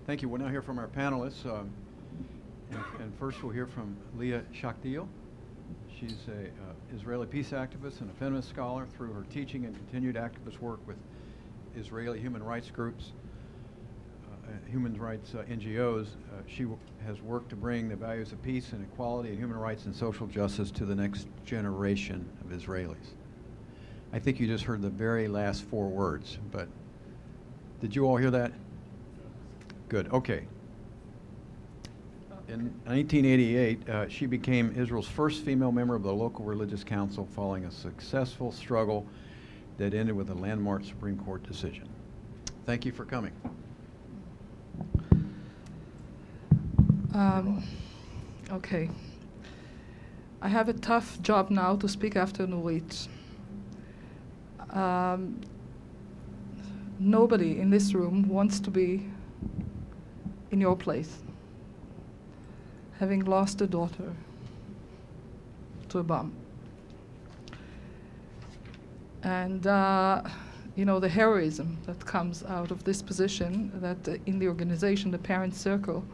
Thank you. We'll now hear from our panelists. And first we'll hear from Leah Shakel. She's an Israeli peace activist and a feminist scholar. Through her teaching and continued activist work with Israeli human rights groups, human rights NGOs, she has worked to bring the values of peace and equality and human rights and social justice to the next generation of Israelis. I think you just heard the very last 4 words, but did you all hear that? Good, okay. In 1988, she became Israel's first female member of the local religious council following a successful struggle that ended with a landmark Supreme Court decision. Thank you for coming. Okay. I have a tough job now to speak after Nurit. Nobody in this room wants to be in your place, having lost a daughter to a bomb. And you know, the heroism that comes out of this position, that in the organization, the parent circle,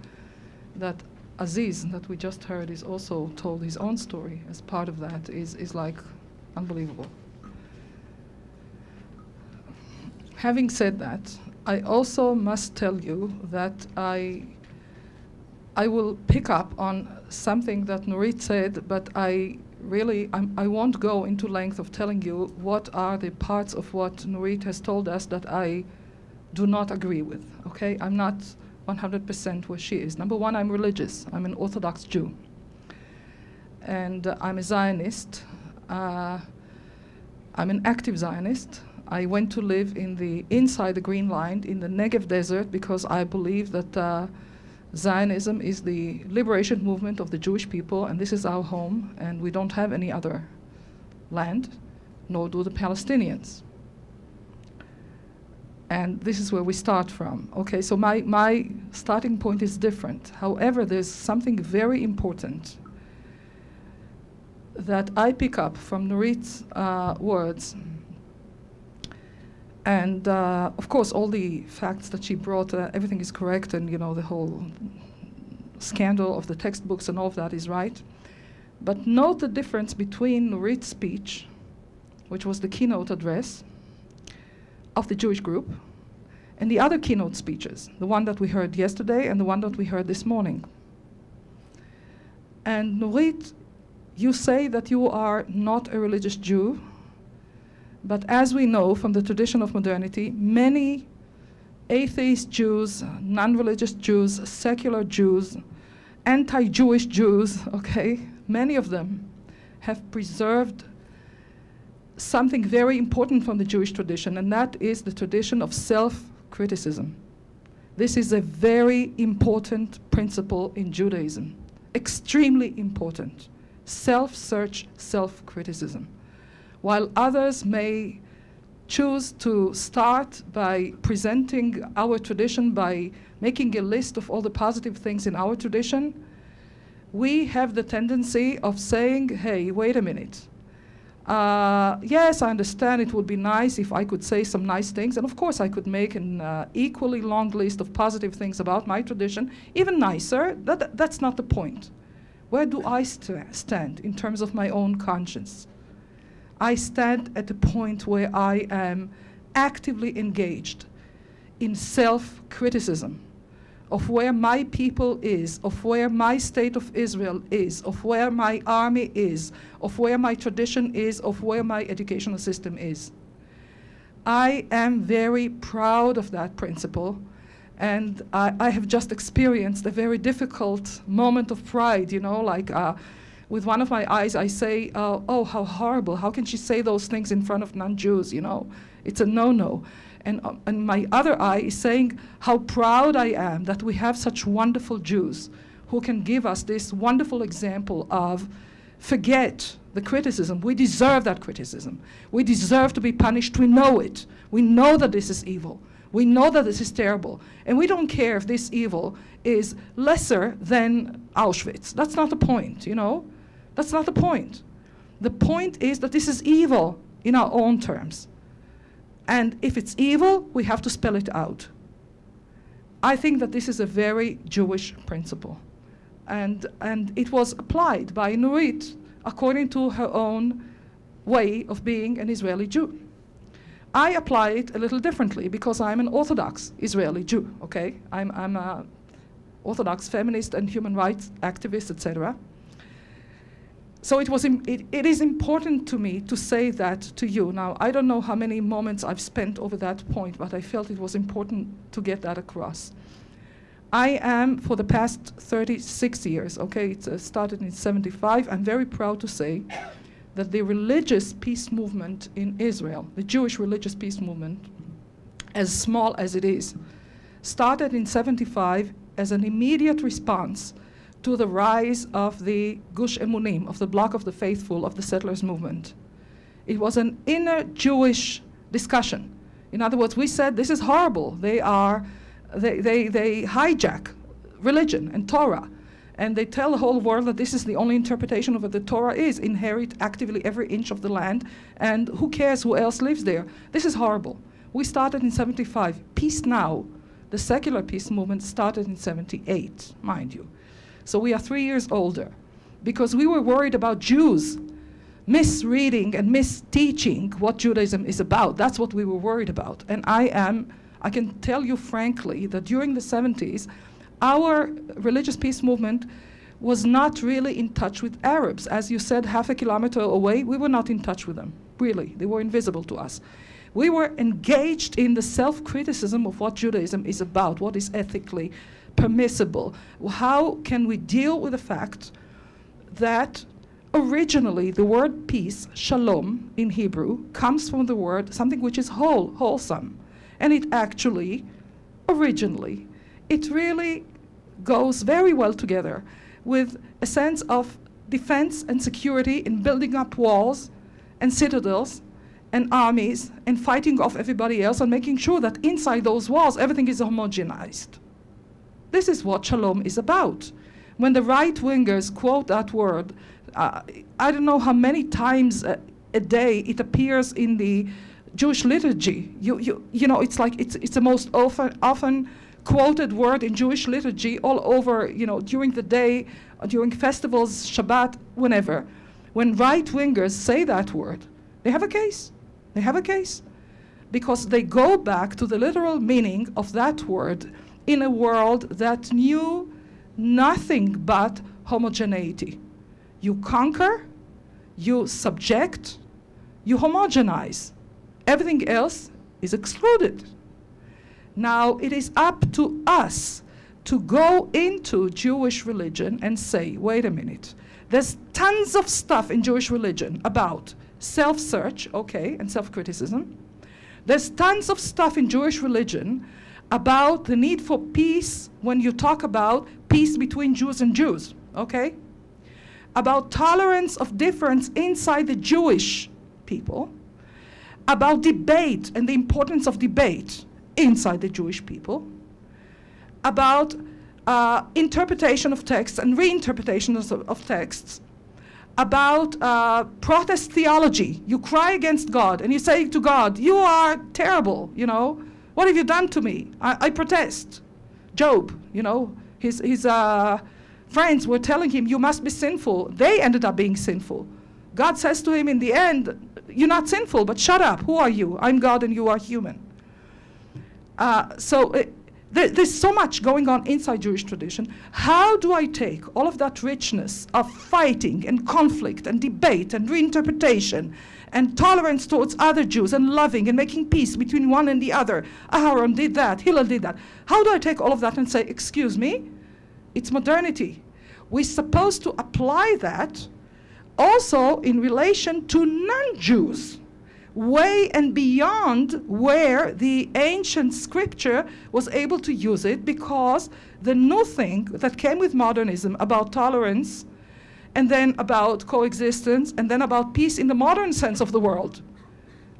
that Aziz, that we just heard, is also told his own story as part of that, is like unbelievable. Having said that, I also must tell you that I will pick up on something that Nurit said, but I won't go into length of telling you what are the parts of what Nurit has told us that I do not agree with, okay? I'm not 100% where she is. Number one, I'm religious. I'm an Orthodox Jew. And I'm a Zionist. I'm an active Zionist. I went to live inside the Green Line in the Negev Desert because I believe that Zionism is the liberation movement of the Jewish people, and this is our home, and we don't have any other land, nor do the Palestinians. And this is where we start from. Okay, so my starting point is different. However, there's something very important that I pick up from Nurit's words. And of course, all the facts that she brought, everything is correct, and you know, the whole scandal of the textbooks and all of that is right. But note the difference between Nurit's speech, which was the keynote address of the Jewish group, and the other keynote speeches, the one that we heard yesterday and the one that we heard this morning. And Nurit, you say that you are not a religious Jew, but as we know from the tradition of modernity, many atheist Jews, non-religious Jews, secular Jews, anti-Jewish Jews, okay, many of them have preserved something very important from the Jewish tradition, and that is the tradition of self-criticism. This is a very important principle in Judaism, extremely important. Self-search, self-criticism. While others may choose to start by presenting our tradition by making a list of all the positive things in our tradition, we have the tendency of saying, hey, wait a minute. Yes, I understand it would be nice if I could say some nice things, and of course I could make an equally long list of positive things about my tradition, even nicer. That's not the point. Where do I stand in terms of my own conscience? I stand at a point where I am actively engaged in self-criticism of where my people is, of where my state of Israel is, of where my army is, of where my tradition is, of where my educational system is. I am very proud of that principle, and I have just experienced a very difficult moment of pride, you know, like with one of my eyes I say, oh, how horrible, how can she say those things in front of non-Jews, you know? It's a no-no. And my other eye is saying how proud I am that we have such wonderful Jews who can give us this wonderful example of forget the criticism. We deserve that criticism. We deserve to be punished. We know it. We know that this is evil. We know that this is terrible. And we don't care if this evil is lesser than Auschwitz. That's not the point, you know? That's not the point. The point is that this is evil in our own terms. And if it's evil, we have to spell it out. I think that this is a very Jewish principle. And it was applied by Nurit according to her own way of being an Israeli Jew. I apply it a little differently because I'm an Orthodox Israeli Jew, okay? I'm a Orthodox feminist and human rights activist, etc. So it is important to me to say that to you. Now, I don't know how many moments I've spent over that point, but I felt it was important to get that across. I am, for the past 36 years, okay, it started in 75, I'm very proud to say that the religious peace movement in Israel, the Jewish religious peace movement, as small as it is, started in 75 as an immediate response to the rise of the Gush Emunim, of the Bloc of the Faithful, of the settlers movement. It was an inner Jewish discussion. In other words, we said, this is horrible. They hijack religion and Torah, and they tell the whole world that this is the only interpretation of what the Torah is, inherit actively every inch of the land, and who cares who else lives there. This is horrible. We started in 75. Peace Now, the secular peace movement, started in 78, mind you. So we are 3 years older, because we were worried about Jews misreading and misteaching what Judaism is about. That's what we were worried about. And I can tell you frankly that during the 70s, our religious peace movement was not really in touch with Arabs. As you said, half a kilometer away, we were not in touch with them, really. They were invisible to us. We were engaged in the self-criticism of what Judaism is about, what is ethically permissible. How can we deal with the fact that originally the word peace, shalom in Hebrew, comes from the word something which is whole, wholesome. And it actually, originally, it really goes very well together with a sense of defense and security in building up walls and citadels and armies and fighting off everybody else and making sure that inside those walls everything is homogenized. This is what shalom is about. When the right-wingers quote that word, I don't know how many times a day it appears in the Jewish liturgy. You know, it's like it's the most often quoted word in Jewish liturgy all over, you know, during the day, during festivals, Shabbat, whenever. When right-wingers say that word, they have a case. They have a case. Because they go back to the literal meaning of that word in a world that knew nothing but homogeneity. You conquer, you subject, you homogenize. Everything else is excluded. Now, it is up to us to go into Jewish religion and say, wait a minute, there's tons of stuff in Jewish religion about self-search, okay, and self-criticism. There's tons of stuff in Jewish religion about the need for peace when you talk about peace between Jews and Jews, okay? About tolerance of difference inside the Jewish people, about debate and the importance of debate inside the Jewish people, about interpretation of texts and reinterpretations of texts, about protest theology. You cry against God and you say to God, you are terrible, you know. What have you done to me? I protest. Job, you know, his friends were telling him, you must be sinful. They ended up being sinful. God says to him in the end, you're not sinful, but shut up. Who are you? I'm God and you are human. There's so much going on inside Jewish tradition. How do I take all of that richness of fighting and conflict and debate and reinterpretation and tolerance towards other Jews and loving and making peace between one and the other? Aharon did that, Hillel did that. How do I take all of that and say, excuse me, it's modernity. We're supposed to apply that also in relation to non-Jews, way and beyond where the ancient scripture was able to use it, because the new thing that came with modernism about tolerance and then about coexistence and then about peace in the modern sense of the world.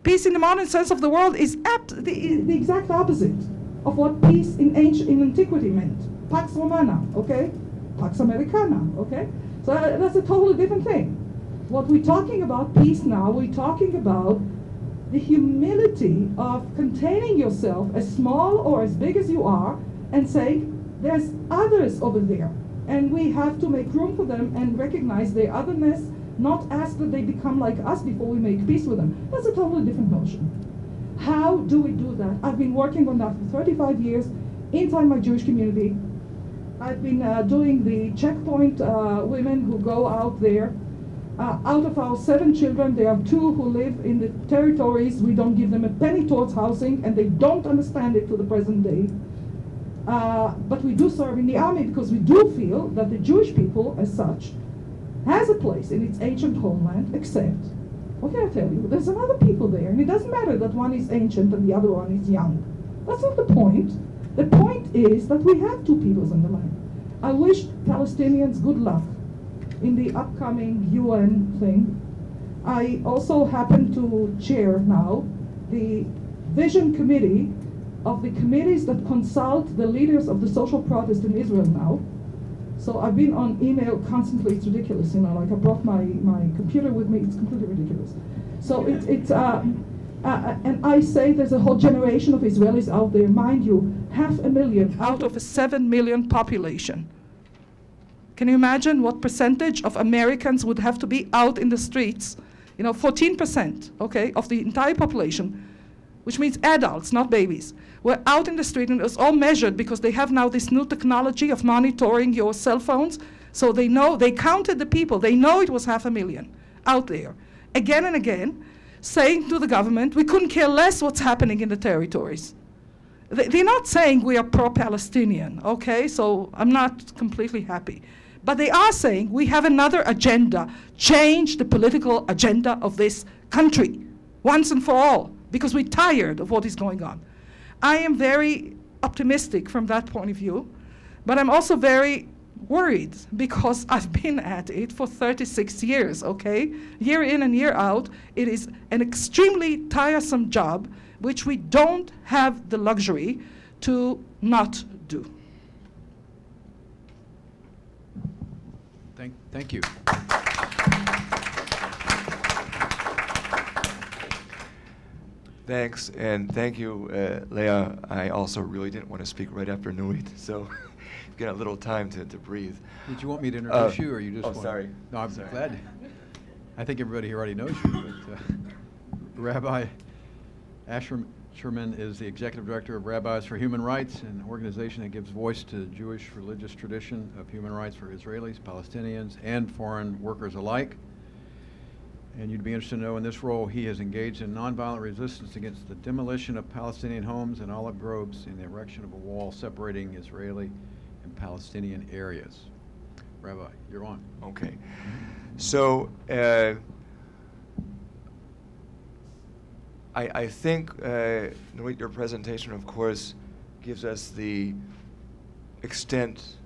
Peace in the modern sense of the world is the exact opposite of what peace in antiquity meant. Pax Romana, okay? Pax Americana, okay? So that's a totally different thing. What we're talking about peace now, we're talking about the humility of containing yourself as small or as big as you are and say, there's others over there, and we have to make room for them and recognize their otherness, not ask that they become like us before we make peace with them. That's a totally different notion. How do we do that? I've been working on that for 35 years inside my Jewish community. I've been doing the checkpoint women who go out there. Out of our 7 children, there are 2 who live in the territories. We don't give them a penny towards housing, and they don't understand it to the present day. But we do serve in the army because we do feel that the Jewish people, as such, has a place in its ancient homeland, except, what can I tell you? There's some other people there, and it doesn't matter that one is ancient and the other one is young. That's not the point. The point is that we have 2 peoples in the land. I wish Palestinians good luck in the upcoming UN thing. I also happen to chair now the vision committee of the committees that consult the leaders of the social protest in Israel now. So I've been on email constantly. It's ridiculous, you know, like I brought my computer with me. It's completely ridiculous. So and I say there's a whole generation of Israelis out there, mind you, 500,000 out of a 7 million population. Can you imagine what percentage of Americans would have to be out in the streets? You know, 14%, okay, of the entire population, which means adults, not babies, were out in the street, and it was all measured because they have now this new technology of monitoring your cell phones. So they know, they counted the people, they know it was 500,000 out there, again and again, saying to the government, we couldn't care less what's happening in the territories. They're not saying we are pro-Palestinian, okay, so I'm not completely happy. But they are saying we have another agenda, change the political agenda of this country once and for all, because we're tired of what is going on. I am very optimistic from that point of view, but I'm also very worried because I've been at it for 36 years, okay? Year in and year out, it is an extremely tiresome job which we don't have the luxury to not do. Thank you. Thanks, and thank you, Leah. I also really didn't want to speak right after Nuit, so get a little time to breathe. Did you want me to introduce you, or you just want? Sorry. No, I'm sorry. glad. I think everybody here already knows you, but Rabbi Ascherman is the executive director of Rabbis for Human Rights, an organization that gives voice to the Jewish religious tradition of human rights for Israelis, Palestinians, and foreign workers alike. And you'd be interested to know, in this role, he has engaged in nonviolent resistance against the demolition of Palestinian homes and olive groves and the erection of a wall separating Israeli and Palestinian areas. Rabbi, you're on. Okay. So I think your presentation, of course, gives us the extent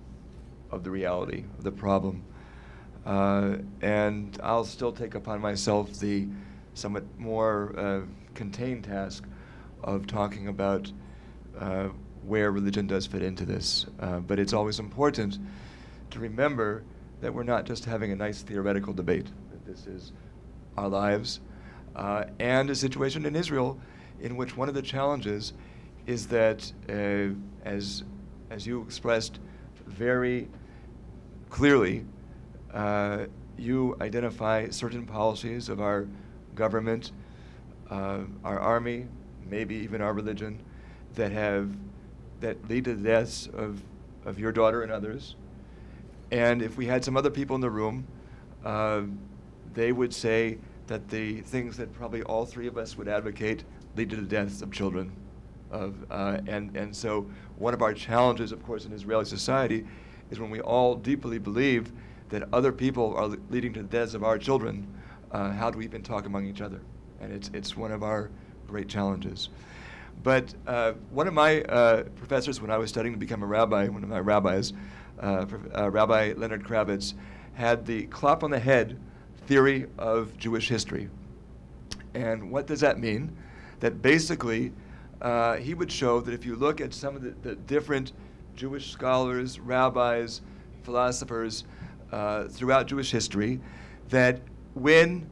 of the reality of the problem. And I'll still take upon myself the somewhat more contained task of talking about where religion does fit into this. But it's always important to remember that we're not just having a nice theoretical debate, that this is our lives, and a situation in Israel in which one of the challenges is that, as you expressed very clearly, you identify certain policies of our government, our army, maybe even our religion, that lead to the deaths of your daughter and others. And if we had some other people in the room, they would say that the things that probably all 3 of us would advocate lead to the deaths of children. And so one of our challenges, of course, in Israeli society is when we all deeply believe that other people are leading to the deaths of our children, how do we even talk among each other? And it's one of our great challenges. But one of my professors, when I was studying to become a rabbi, one of my rabbis, Rabbi Leonard Kravitz, had the clap on the head theory of Jewish history. And what does that mean? That basically he would show that if you look at some of the different Jewish scholars, rabbis, philosophers throughout Jewish history, that when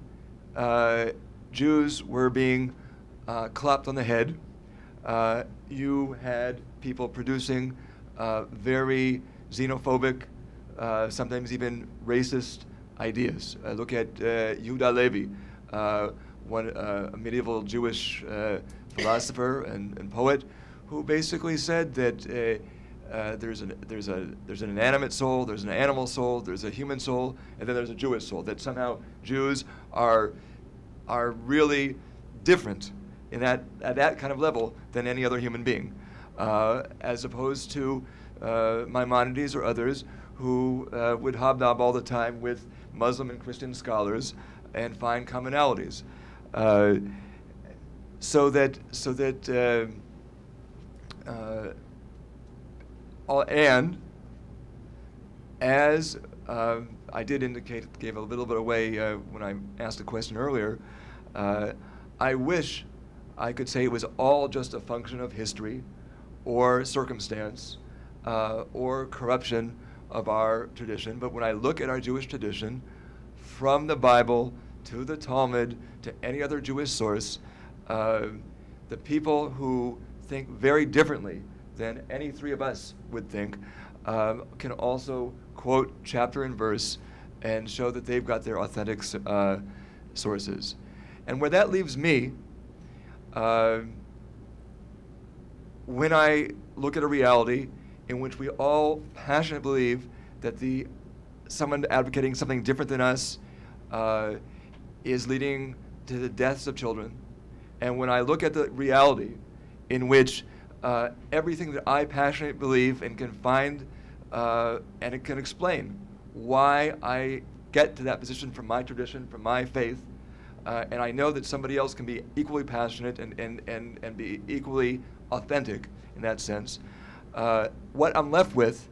Jews were being clapped on the head, you had people producing very xenophobic, sometimes even racist ideas. Look at Yehuda Levi, a medieval Jewish philosopher and poet, who basically said that there's an inanimate soul, there's an animal soul, there's a human soul, and then there's a Jewish soul. That somehow Jews are really different in at that kind of level than any other human being, as opposed to Maimonides or others who would hobnob all the time with Muslim and Christian scholars and find commonalities. And as I did indicate, gave a little bit away when I asked a question earlier, I wish I could say it was all just a function of history or circumstance or corruption of our tradition. But when I look at our Jewish tradition, from the Bible to the Talmud to any other Jewish source, the people who think very differently than any three of us would think can also quote chapter and verse and show that they've got their authentic sources. And where that leaves me, when I look at a reality in which we all passionately believe that someone advocating something different than us is leading to the deaths of children, and when I look at the reality in which everything that I passionately believe and can find and it can explain why I get to that position from my tradition, from my faith, and I know that somebody else can be equally passionate and be equally authentic in that sense, what I'm left with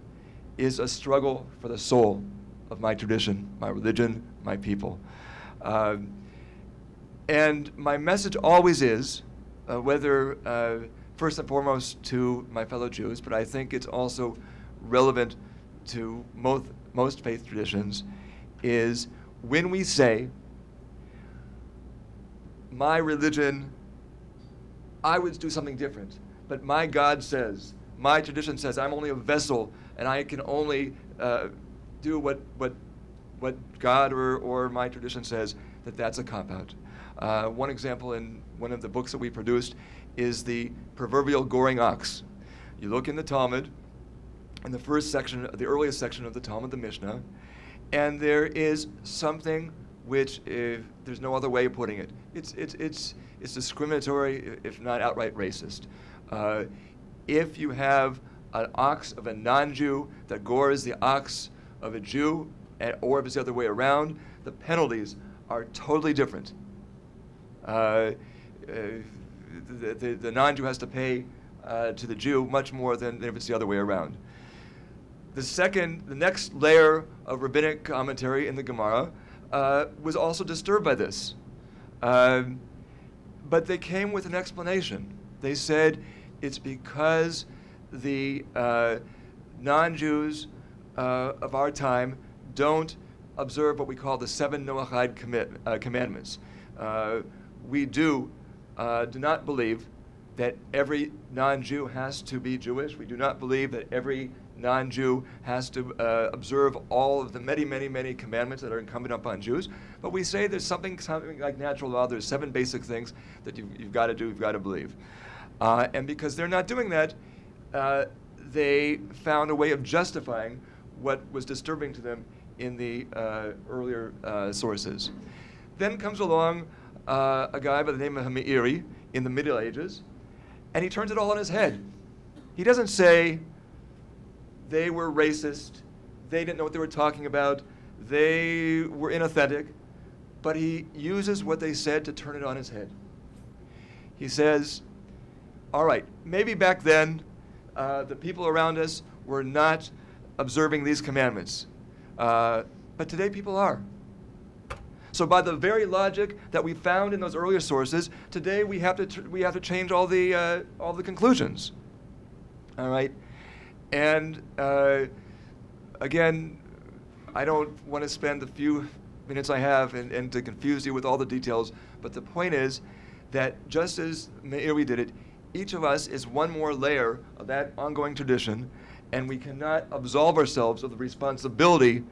is a struggle for the soul of my tradition, my religion, my people. And my message always is, whether first and foremost to my fellow Jews, but I think it's also relevant to most faith traditions, is when we say, my religion, I would do something different, but my God says, my tradition says, I'm only a vessel, and I can only do what God or my tradition says, that's a cop-out. One example in one of the books that we produced is the proverbial goring ox. You look in the Talmud, in the first section, the earliest section of the Talmud, the Mishnah, and there is something which, there's no other way of putting it, it's discriminatory, if not outright racist. If you have an ox of a non-Jew that gores the ox of a Jew, or if it's the other way around, the penalties are totally different. The non-Jew has to pay to the Jew much more than if it's the other way around. The next layer of rabbinic commentary in the Gemara was also disturbed by this. But they came with an explanation. They said it's because the non-Jews of our time don't observe what we call the 7 Noahide commandments. We do not believe that every non-Jew has to be Jewish. We do not believe that every non-Jew has to observe all of the many, many, many commandments that are incumbent upon Jews. But we say there's something like natural law. There's 7 basic things that you've got to do, you've got to believe. And because they're not doing that, they found a way of justifying what was disturbing to them in the earlier sources. Then comes along a guy by the name of Meiri in the Middle Ages, and he turns it all on his head. He doesn't say they were racist, they didn't know what they were talking about, they were inauthentic, but he uses what they said to turn it on his head. He says, all right, maybe back then the people around us were not observing these commandments, but today people are. So by the very logic that we found in those earlier sources, today we have to change all the conclusions. All right, and again, I don't want to spend the few minutes I have and to confuse you with all the details, but the point is that just as Meiri did it, each of us is one more layer of that ongoing tradition, And we cannot absolve ourselves of the responsibility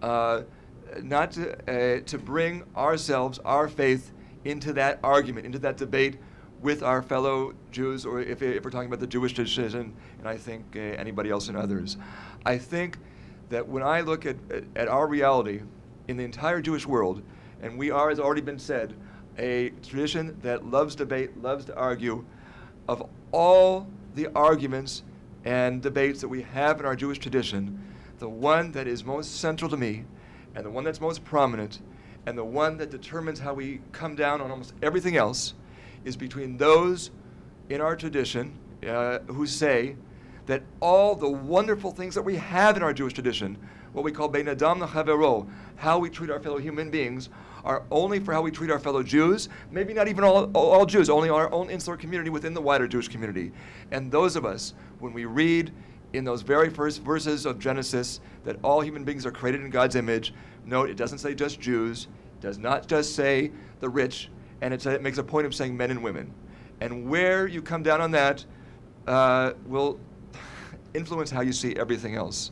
not to bring ourselves, our faith, into that argument, into that debate with our fellow Jews, or if we're talking about the Jewish tradition, and I think anybody else and others. I think that when I look at our reality in the entire Jewish world, and we are, as already been said, a tradition that loves debate, loves to argue, of all the arguments and debates that we have in our Jewish tradition, the one that is most central to me, and the one that's most prominent, and the one that determines how we come down on almost everything else, is between those in our tradition who say that all the wonderful things that we have in our Jewish tradition, what we call bein adam lechavero, how we treat our fellow human beings, are only for how we treat our fellow Jews, maybe not even all Jews, only our own insular community within the wider Jewish community. And those of us, when we read in those very first verses of Genesis that all human beings are created in God's image, note it doesn't say just Jews, it does not just say the rich, and it makes a point of saying men and women. And where you come down on that will influence how you see everything else.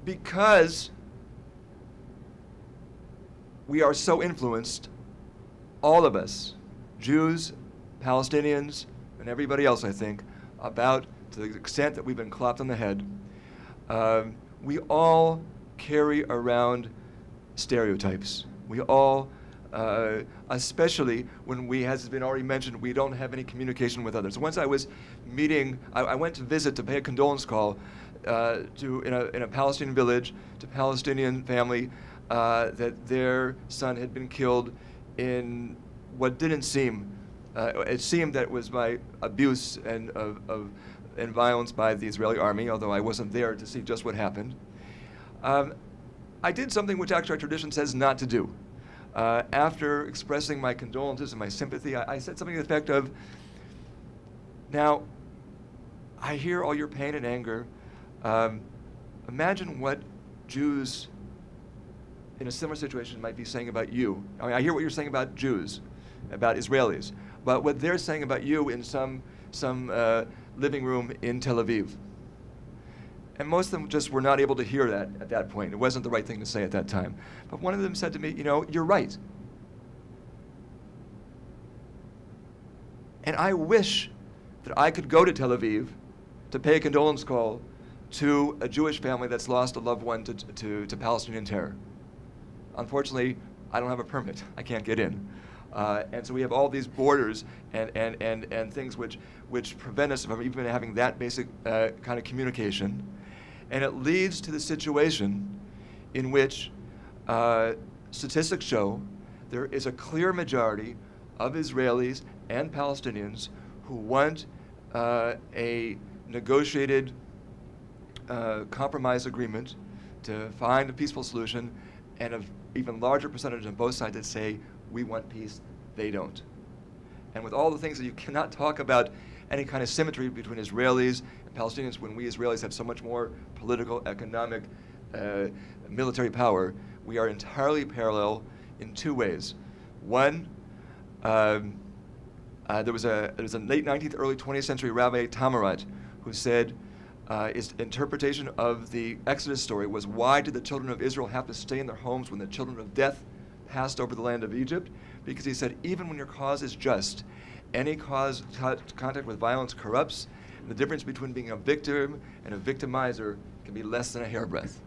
Because we are so influenced, all of us, Jews, Palestinians, and everybody else, I think, about to the extent that we've been clopped on the head, we all carry around stereotypes. We all, especially when we, as has been already mentioned, we don't have any communication with others. Once I was meeting, I went to visit to pay a condolence call in a Palestinian village to a Palestinian family that their son had been killed in what didn't seem, it seemed that it was by abuse and violence by the Israeli army, although I wasn't there to see just what happened. I did something which actually our tradition says not to do. After expressing my condolences and my sympathy, I said something to the effect of, now, I hear all your pain and anger. Imagine what Jews in a similar situation might be saying about you. I mean, I hear what you're saying about Jews, about Israelis, but what they're saying about you in some living room in Tel Aviv. And most of them just were not able to hear that at that point. It wasn't the right thing to say at that time. But one of them said to me, you know, you're right. And I wish that I could go to Tel Aviv to pay a condolence call to a Jewish family that's lost a loved one to Palestinian terror. Unfortunately, I don't have a permit. I can't get in. And so we have all these borders and things which prevent us from even having that basic kind of communication. And it leads to the situation in which statistics show there is a clear majority of Israelis and Palestinians who want a negotiated compromise agreement to find a peaceful solution, and an even larger percentage on both sides that say, we want peace, they don't. And with all the things that you cannot talk about any kind of symmetry between Israelis and Palestinians when we Israelis have so much more political, economic, military power, we are entirely parallel in two ways. One, there was a late 19th, early 20th century Rabbi Tamarat who said his interpretation of the Exodus story was, why did the children of Israel have to stay in their homes when the children of death passed over the land of Egypt? Because he said, even when your cause is just, any cause contact with violence corrupts, and the difference between being a victim and a victimizer can be less than a hairbreadth.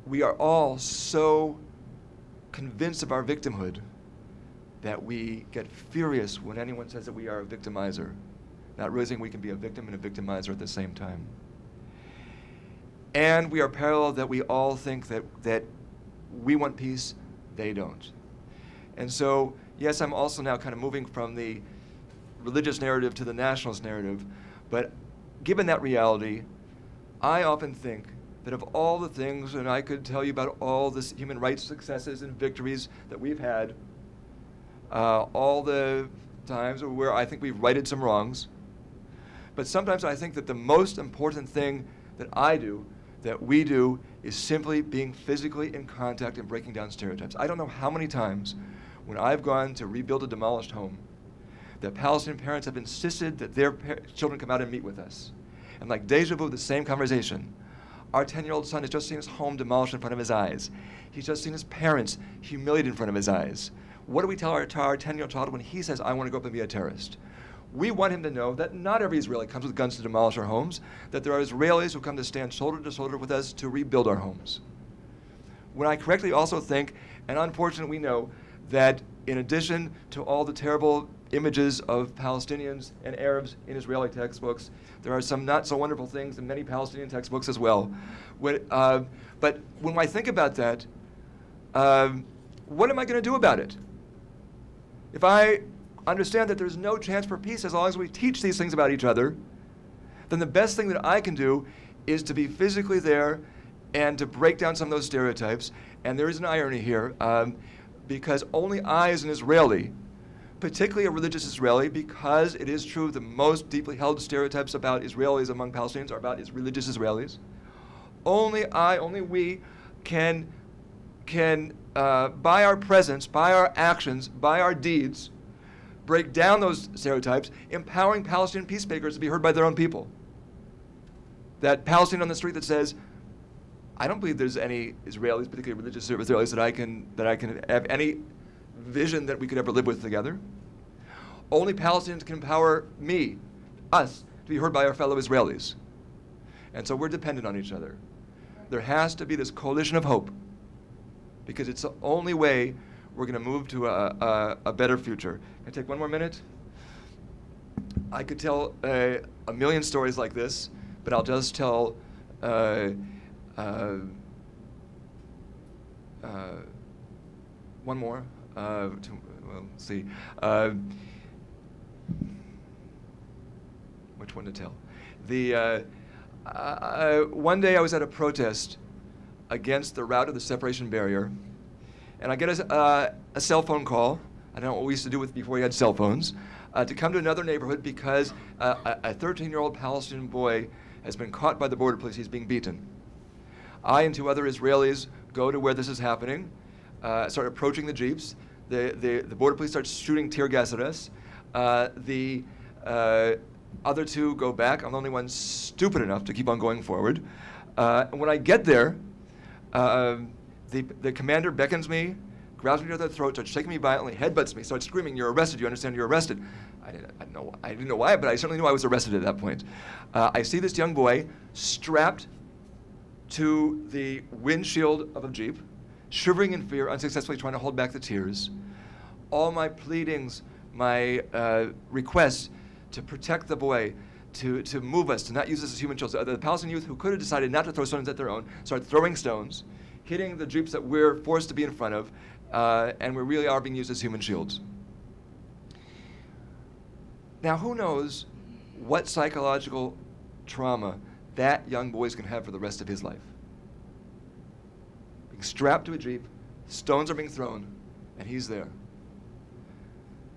We are all so convinced of our victimhood that we get furious when anyone says that we are a victimizer, not realizing we can be a victim and a victimizer at the same time. And we are parallel that we all think that we want peace, they don't. And so, yes, I'm also now kind of moving from the religious narrative to the nationalist narrative, but given that reality, I often think that of all the things, and I could tell you about all the human rights successes and victories that we've had, all the times where I think we've righted some wrongs, but sometimes I think that the most important thing that I do, that we do, is simply being physically in contact and breaking down stereotypes. I don't know how many times when I've gone to rebuild a demolished home, that Palestinian parents have insisted that their children come out and meet with us. And like deja vu, the same conversation. Our 10-year-old son has just seen his home demolished in front of his eyes. He's just seen his parents humiliated in front of his eyes. What do we tell our 10-year-old child when he says, I want to go up and be a terrorist? We want him to know that not every Israeli comes with guns to demolish our homes, that there are Israelis who come to stand shoulder to shoulder with us to rebuild our homes. When I correctly also think, and unfortunately we know, that in addition to all the terrible images of Palestinians and Arabs in Israeli textbooks, there are some not so wonderful things in many Palestinian textbooks as well. But when I think about that, what am I going to do about it? If I understand that there's no chance for peace as long as we teach these things about each other, then the best thing that I can do is to be physically there and to break down some of those stereotypes. And there is an irony here, because only I, as an Israeli, particularly a religious Israeli, because it is true the most deeply held stereotypes about Israelis among Palestinians are about religious Israelis, only we can by our presence, by our actions, by our deeds, break down those stereotypes, empowering Palestinian peacemakers to be heard by their own people. That Palestinian on the street that says, I don't believe there's any Israelis, particularly religious Israelis, that I can have any vision that we could ever live with together. Only Palestinians can empower us, to be heard by our fellow Israelis. And so we're dependent on each other. There has to be this coalition of hope, because it's the only way we're going to move to a better future. Can I take one more minute? I could tell a million stories like this, but I'll just tell one more. Let's see. Which one to tell? One day I was at a protest against the route of the separation barrier, and I get a cell phone call. I don't know what we used to do before we had cell phones, to come to another neighborhood because a 13-year-old Palestinian boy has been caught by the border police. He's being beaten. I and two other Israelis go to where this is happening, start approaching the jeeps. The border police start shooting tear gas at us. The other two go back. I'm the only one stupid enough to keep on going forward. And when I get there, the commander beckons me, grabs me to the throat, starts shaking me violently, headbutts me, starts screaming, "You're arrested, you understand, you're arrested." I didn't know why, but I certainly knew I was arrested at that point. I see this young boy strapped to the windshield of a Jeep, shivering in fear, unsuccessfully trying to hold back the tears. All my pleadings, my requests to protect the boy, to move us, to not use us as human children. The Palestinian youth who could have decided not to throw stones at their own, started throwing stones, hitting the Jeeps that we're forced to be in front of, and we really are being used as human shields. Now, who knows what psychological trauma that young boy is going to have for the rest of his life? Being strapped to a Jeep, stones are being thrown, and he's there.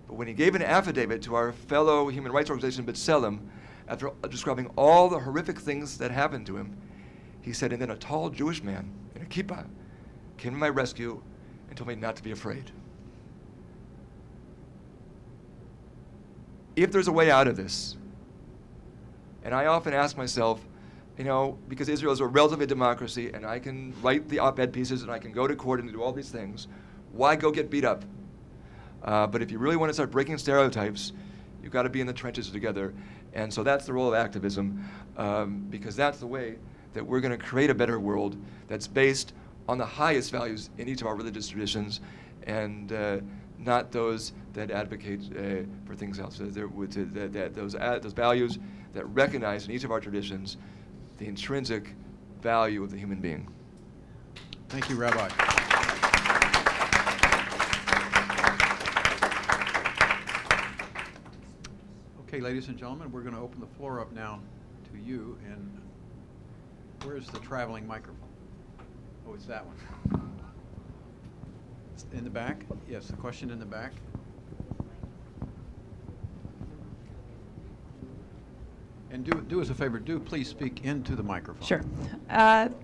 But when he gave an affidavit to our fellow human rights organization, B'Tselem, after describing all the horrific things that happened to him, he said, and then a tall Jewish man in a kippah came to my rescue and told me not to be afraid. If there's a way out of this, and I often ask myself, because Israel is a relatively democracy, and I can write the op-ed pieces, and I can go to court and do all these things, why go get beat up? But if you really want to start breaking stereotypes, you've got to be in the trenches together. And so that's the role of activism, because that's the way that we're going to create a better world that's based on the highest values in each of our religious traditions, and not those that advocate for things else. Those values that recognize in each of our traditions the intrinsic value of the human being. Thank you, Rabbi. Okay, ladies and gentlemen, we're going to open the floor up now to you. And where's the traveling microphone? Oh, it's that one. In the back? Yes, the question in the back. And do us a favor, please speak into the microphone. Sure.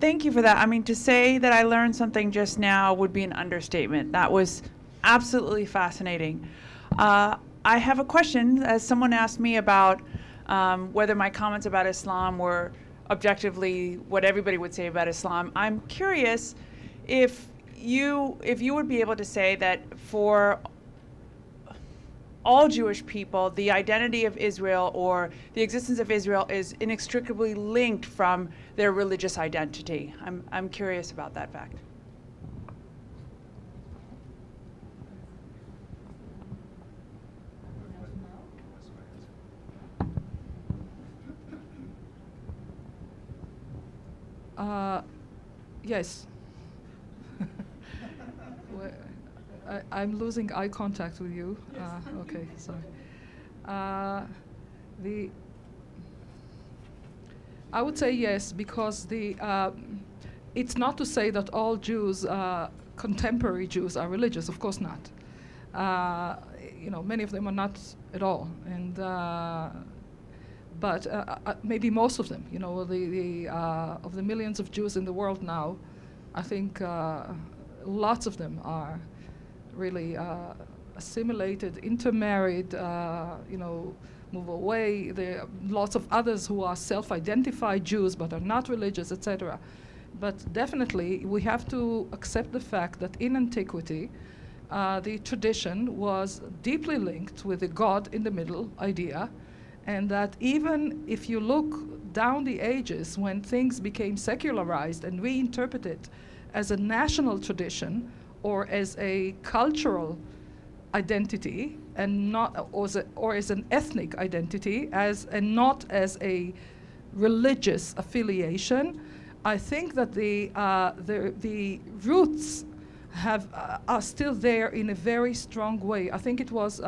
Thank you for that. I mean, to say that I learned something just now would be an understatement. That was absolutely fascinating. I have a question, as someone asked me about whether my comments about Islam were objectively what everybody would say about Islam. I'm curious if you would be able to say that for all Jewish people, the identity of Israel or the existence of Israel is inextricably linked from their religious identity. I'm curious about that fact. Yes. I'm losing eye contact with you. Okay, sorry. I would say yes, because it's not to say that all Jews, contemporary Jews, are religious. Of course not. Many of them are not at all, and but maybe most of them. Of the millions of Jews in the world now, I think lots of them are really assimilated, intermarried, move away. There are lots of others who are self-identified Jews but are not religious, etc. But definitely we have to accept the fact that in antiquity, the tradition was deeply linked with the God in the middle idea, and that even if you look down the ages when things became secularized and reinterpreted as a national tradition or as a cultural identity and not or as an ethnic identity and not as a religious affiliation, I think that the roots are still there in a very strong way. I think it was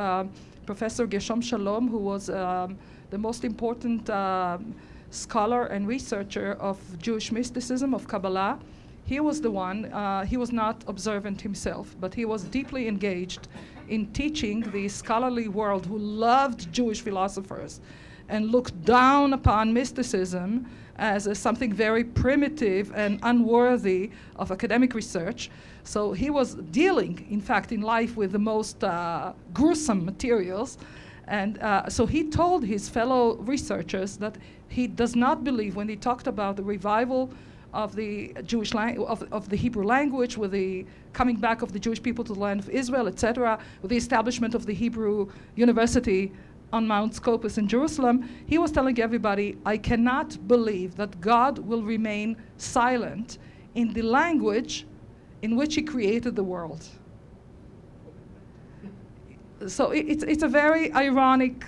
Professor Gershom Shalom, who was the most important scholar and researcher of Jewish mysticism, of Kabbalah. He was the one, he was not observant himself, but he was deeply engaged in teaching the scholarly world who loved Jewish philosophers and looked down upon mysticism as something very primitive and unworthy of academic research. So he was dealing, in fact, in life with the most gruesome materials. And so he told his fellow researchers that he does not believe, when he talked about the revival of the Jewish of the Hebrew language, with the coming back of the Jewish people to the land of Israel, etc., with the establishment of the Hebrew University on Mount Scopus in Jerusalem, he was telling everybody, I cannot believe that God will remain silent in the language in which he created the world. So it's a very ironic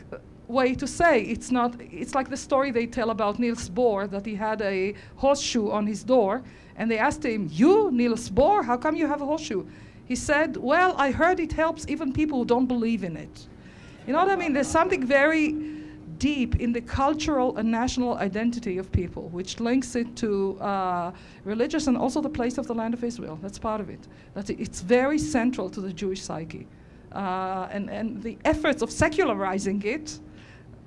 way to say. It's like the story they tell about Niels Bohr, that he had a horseshoe on his door, and they asked him, you, Niels Bohr, how come you have a horseshoe? He said, well, I heard it helps even people who don't believe in it. You know what I mean? There's something very deep in the cultural and national identity of people, which links it to religious and also the place of the land of Israel. That's part of it. It's very central to the Jewish psyche. And the efforts of secularizing it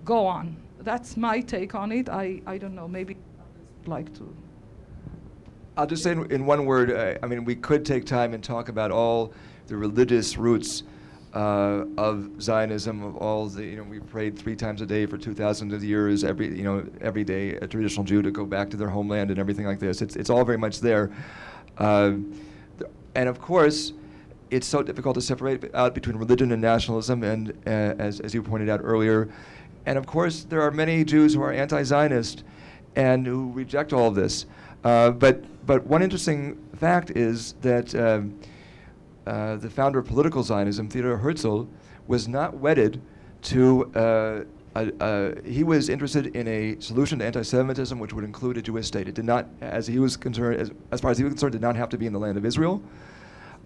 go on. That's my take on it. I don't know, maybe I'd like to. I'll just say in one word, I mean, we could take time and talk about all the religious roots of Zionism, of all the, we prayed 3 times a day for 2,000 years, every day, a traditional Jew to go back to their homeland and everything like this. It's all very much there. And of course, it's so difficult to separate out between religion and nationalism, and as you pointed out earlier. And of course, there are many Jews who are anti-Zionist and who reject all of this. But one interesting fact is that the founder of political Zionism, Theodor Herzl, was not wedded to, he was interested in a solution to anti-Semitism which would include a Jewish state. It did not, as he was concerned, as far as he was concerned, did not have to be in the land of Israel.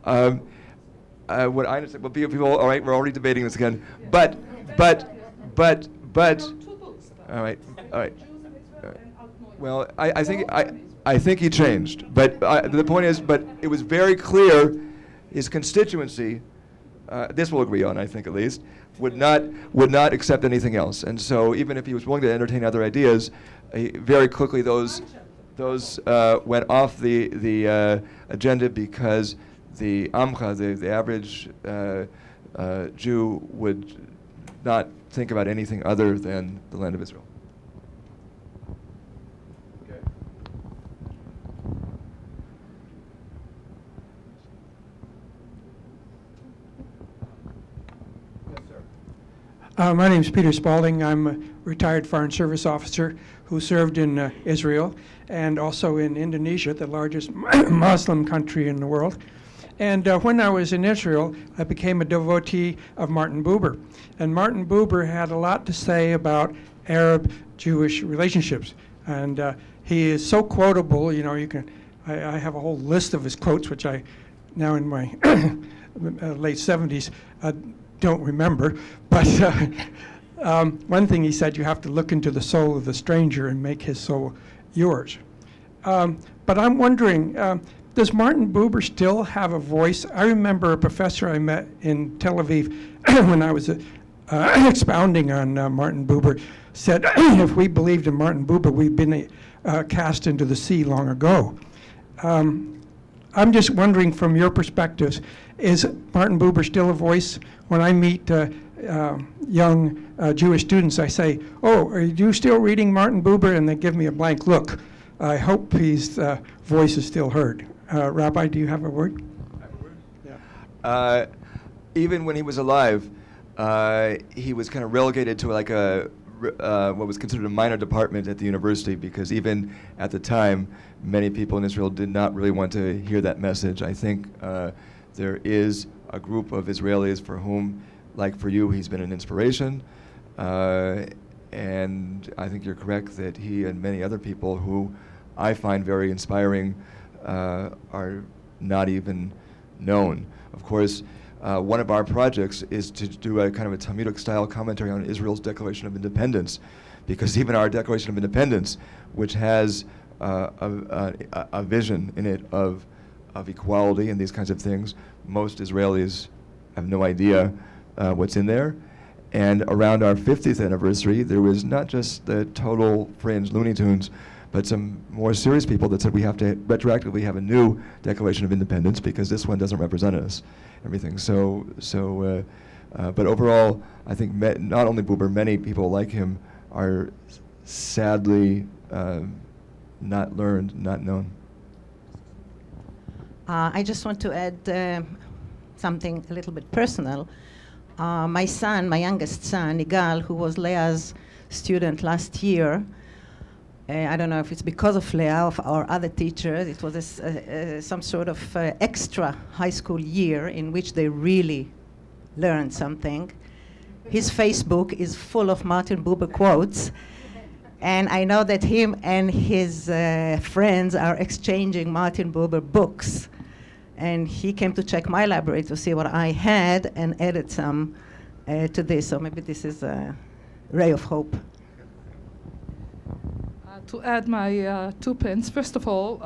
What I understand, well, people, all right, we're already debating this again, but, all right. Well, I think he changed, but the point is, but it was very clear his constituency, this we'll agree on, I think at least, would not accept anything else. And so even if he was willing to entertain other ideas, very quickly those went off the agenda because the Amcha, the average Jew, would not think about anything other than the land of Israel. Okay. Yes, sir. My name is Peter Spalding. I'm a retired Foreign Service officer who served in Israel and also in Indonesia, the largest Muslim country in the world. And when I was in Israel, I became a devotee of Martin Buber. And Martin Buber had a lot to say about Arab-Jewish relationships. And he is so quotable, you know, I have a whole list of his quotes, which I, now in my late 70s, don't remember. But one thing he said, you have to look into the soul of the stranger and make his soul yours. But I'm wondering, does Martin Buber still have a voice? I remember a professor I met in Tel Aviv when I was expounding on Martin Buber said, if we believed in Martin Buber, we'd been cast into the sea long ago. I'm just wondering, from your perspectives, is Martin Buber still a voice? When I meet young Jewish students, I say, oh, are you still reading Martin Buber? And they give me a blank look. I hope his voice is still heard. Rabbi, do you have a word? I have a word. Even when he was alive, he was kind of relegated to like what was considered a minor department at the university, because even at the time, many people in Israel did not really want to hear that message. I think there is a group of Israelis for whom, like for you, he's been an inspiration. And I think you're correct that he and many other people who I find very inspiring are not even known. Of course, one of our projects is to do a kind of a Talmudic-style commentary on Israel's Declaration of Independence, because even our Declaration of Independence, which has a vision in it of equality and these kinds of things, most Israelis have no idea what's in there. And around our 50th anniversary, there was not just the total fringe Looney Tunes, but some more serious people that said we have to retroactively have a new Declaration of Independence because this one doesn't represent us, everything. But overall, I think not only Buber, many people like him are sadly not learned, not known. I just want to add something a little bit personal. My son, my youngest son, Igal, who was Leah's student last year, I don't know if it's because of Leah or other teachers, it was some sort of extra high school year in which they really learned something. His Facebook is full of Martin Buber quotes, and I know that him and his friends are exchanging Martin Buber books. And he came to check my library to see what I had and added some to this. So maybe this is a ray of hope. To add my 2 pence, first of all,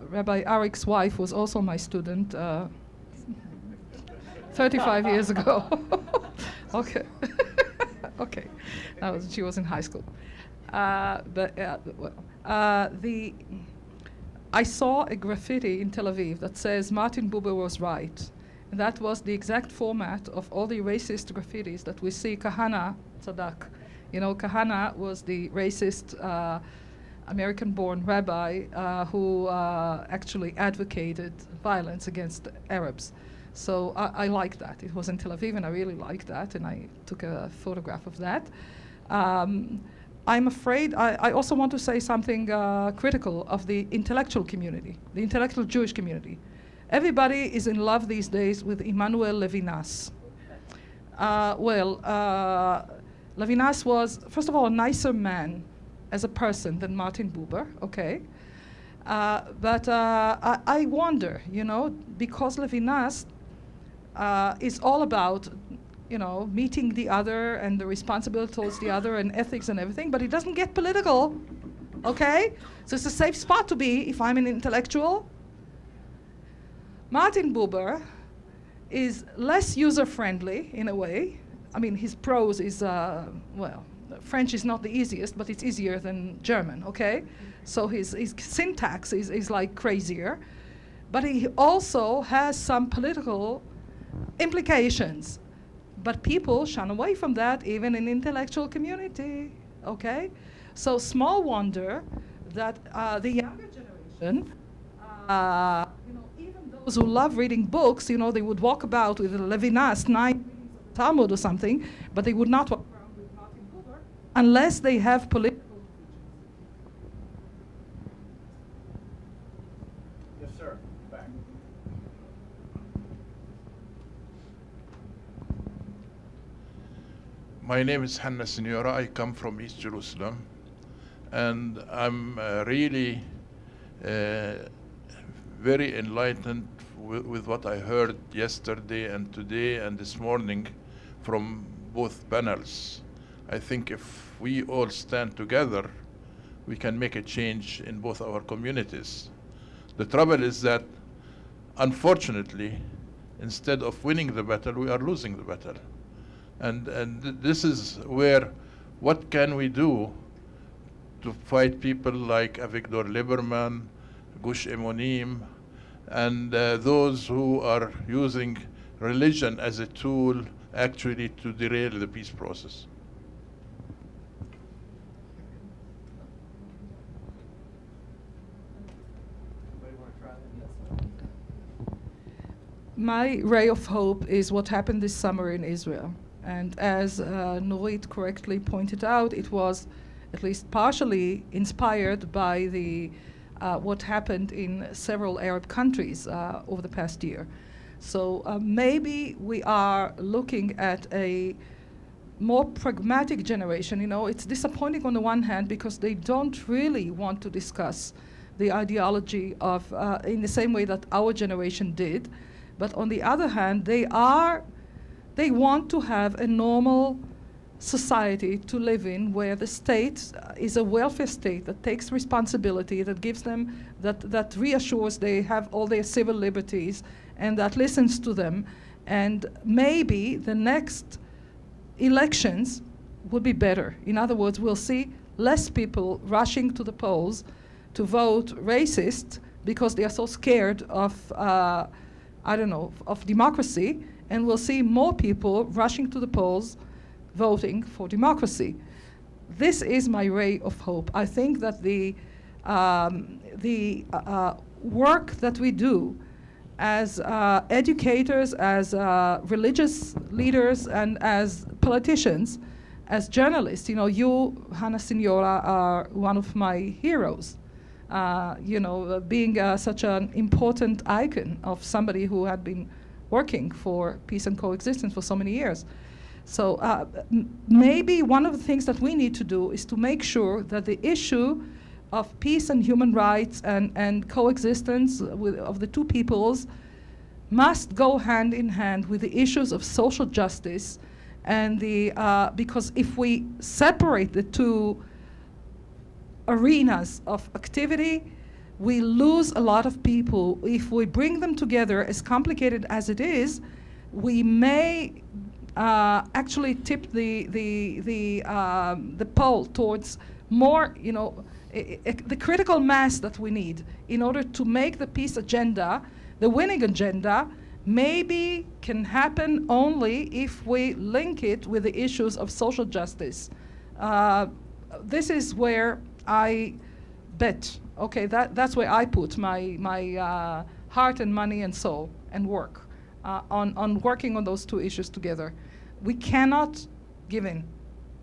Rabbi Arik's wife was also my student 35 years ago. Okay. Okay. She was in high school. I saw a graffiti in Tel Aviv that says Martin Buber was right. And that was the exact format of all the racist graffitis that we see. Kahana Tzadak. You know, Kahana was the racist American-born rabbi who actually advocated violence against Arabs. So I like that. It was in Tel Aviv, and I really liked that, and I took a photograph of that. I'm afraid I also want to say something critical of the intellectual community, the intellectual Jewish community. Everybody is in love these days with Immanuel Levinas. Levinas was, first of all, a nicer man as a person than Martin Buber, okay? But I wonder, you know, because Levinas is all about, you know, meeting the other and the responsibility towards the other and ethics and everything, but it doesn't get political, okay? So it's a safe spot to be if I'm an intellectual. Martin Buber is less user-friendly in a way. I mean, his prose is, well, French is not the easiest, but it's easier than German, okay? So his syntax is like crazier. but he also has some political implications. But people shun away from that, even in intellectual community, okay? So small wonder that the younger generation, even those who love reading books, they would walk about with a Levinas, 9 Talmud or something, but they would not walk around with Martin Buber unless they have political. Yes, sir. Back. My name is Hanna Signora. I come from East Jerusalem, and I'm really very enlightened with what I heard yesterday and today and this morning from both panels. I think if we all stand together, we can make a change in both our communities. The trouble is that, unfortunately, instead of winning the battle, we are losing the battle. And this is where, what can we do to fight people like Avigdor Lieberman, Gush Emonim, and those who are using religion as a tool actually to derail the peace process? My ray of hope is what happened this summer in Israel. And as Nurit correctly pointed out, it was at least partially inspired by the what happened in several Arab countries over the past year. So maybe we are looking at a more pragmatic generation. It's disappointing on the one hand because they don't really want to discuss the ideology of in the same way that our generation did. But on the other hand, they want to have a normal society to live in where the state is a welfare state that takes responsibility, that gives them, that reassures they have all their civil liberties, and that listens to them. And maybe the next elections will be better. In other words, we'll see less people rushing to the polls to vote racist because they are so scared of of democracy, and we'll see more people rushing to the polls voting for democracy. This is my ray of hope. I think that the work that we do as educators, as religious leaders, and as politicians, as journalists, you, Hanna Signora, are one of my heroes. Being such an important icon of somebody who had been working for peace and coexistence for so many years. So maybe one of the things that we need to do is to make sure that the issue of peace and human rights and coexistence of the two peoples must go hand in hand with the issues of social justice, and because if we separate the two arenas of activity, we lose a lot of people. If we bring them together, as complicated as it is, we may actually tip the pole towards more, the critical mass that we need in order to make the peace agenda, the winning agenda, maybe can happen only if we link it with the issues of social justice. This is where I bet, okay, that's where I put my heart and money and soul and work on working on those two issues together. We cannot give in.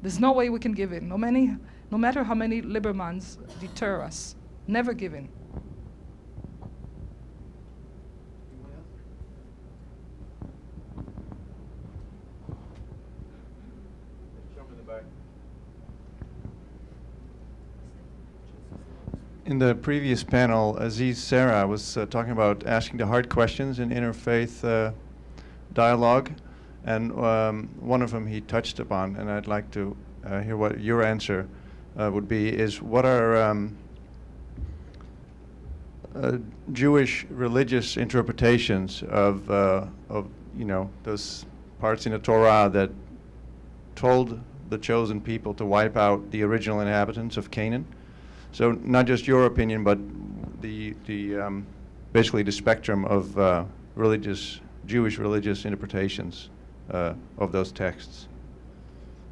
There's no way we can give in. No matter how many Liebermans deter us, never give in. In the previous panel, Aziz Sarah was talking about asking the hard questions in interfaith dialogue, and one of them he touched upon, and I'd like to hear what your answer would be, is what are Jewish religious interpretations of those parts in the Torah that told the chosen people to wipe out the original inhabitants of Canaan? So not just your opinion, but the basically the spectrum of Jewish religious interpretations of those texts.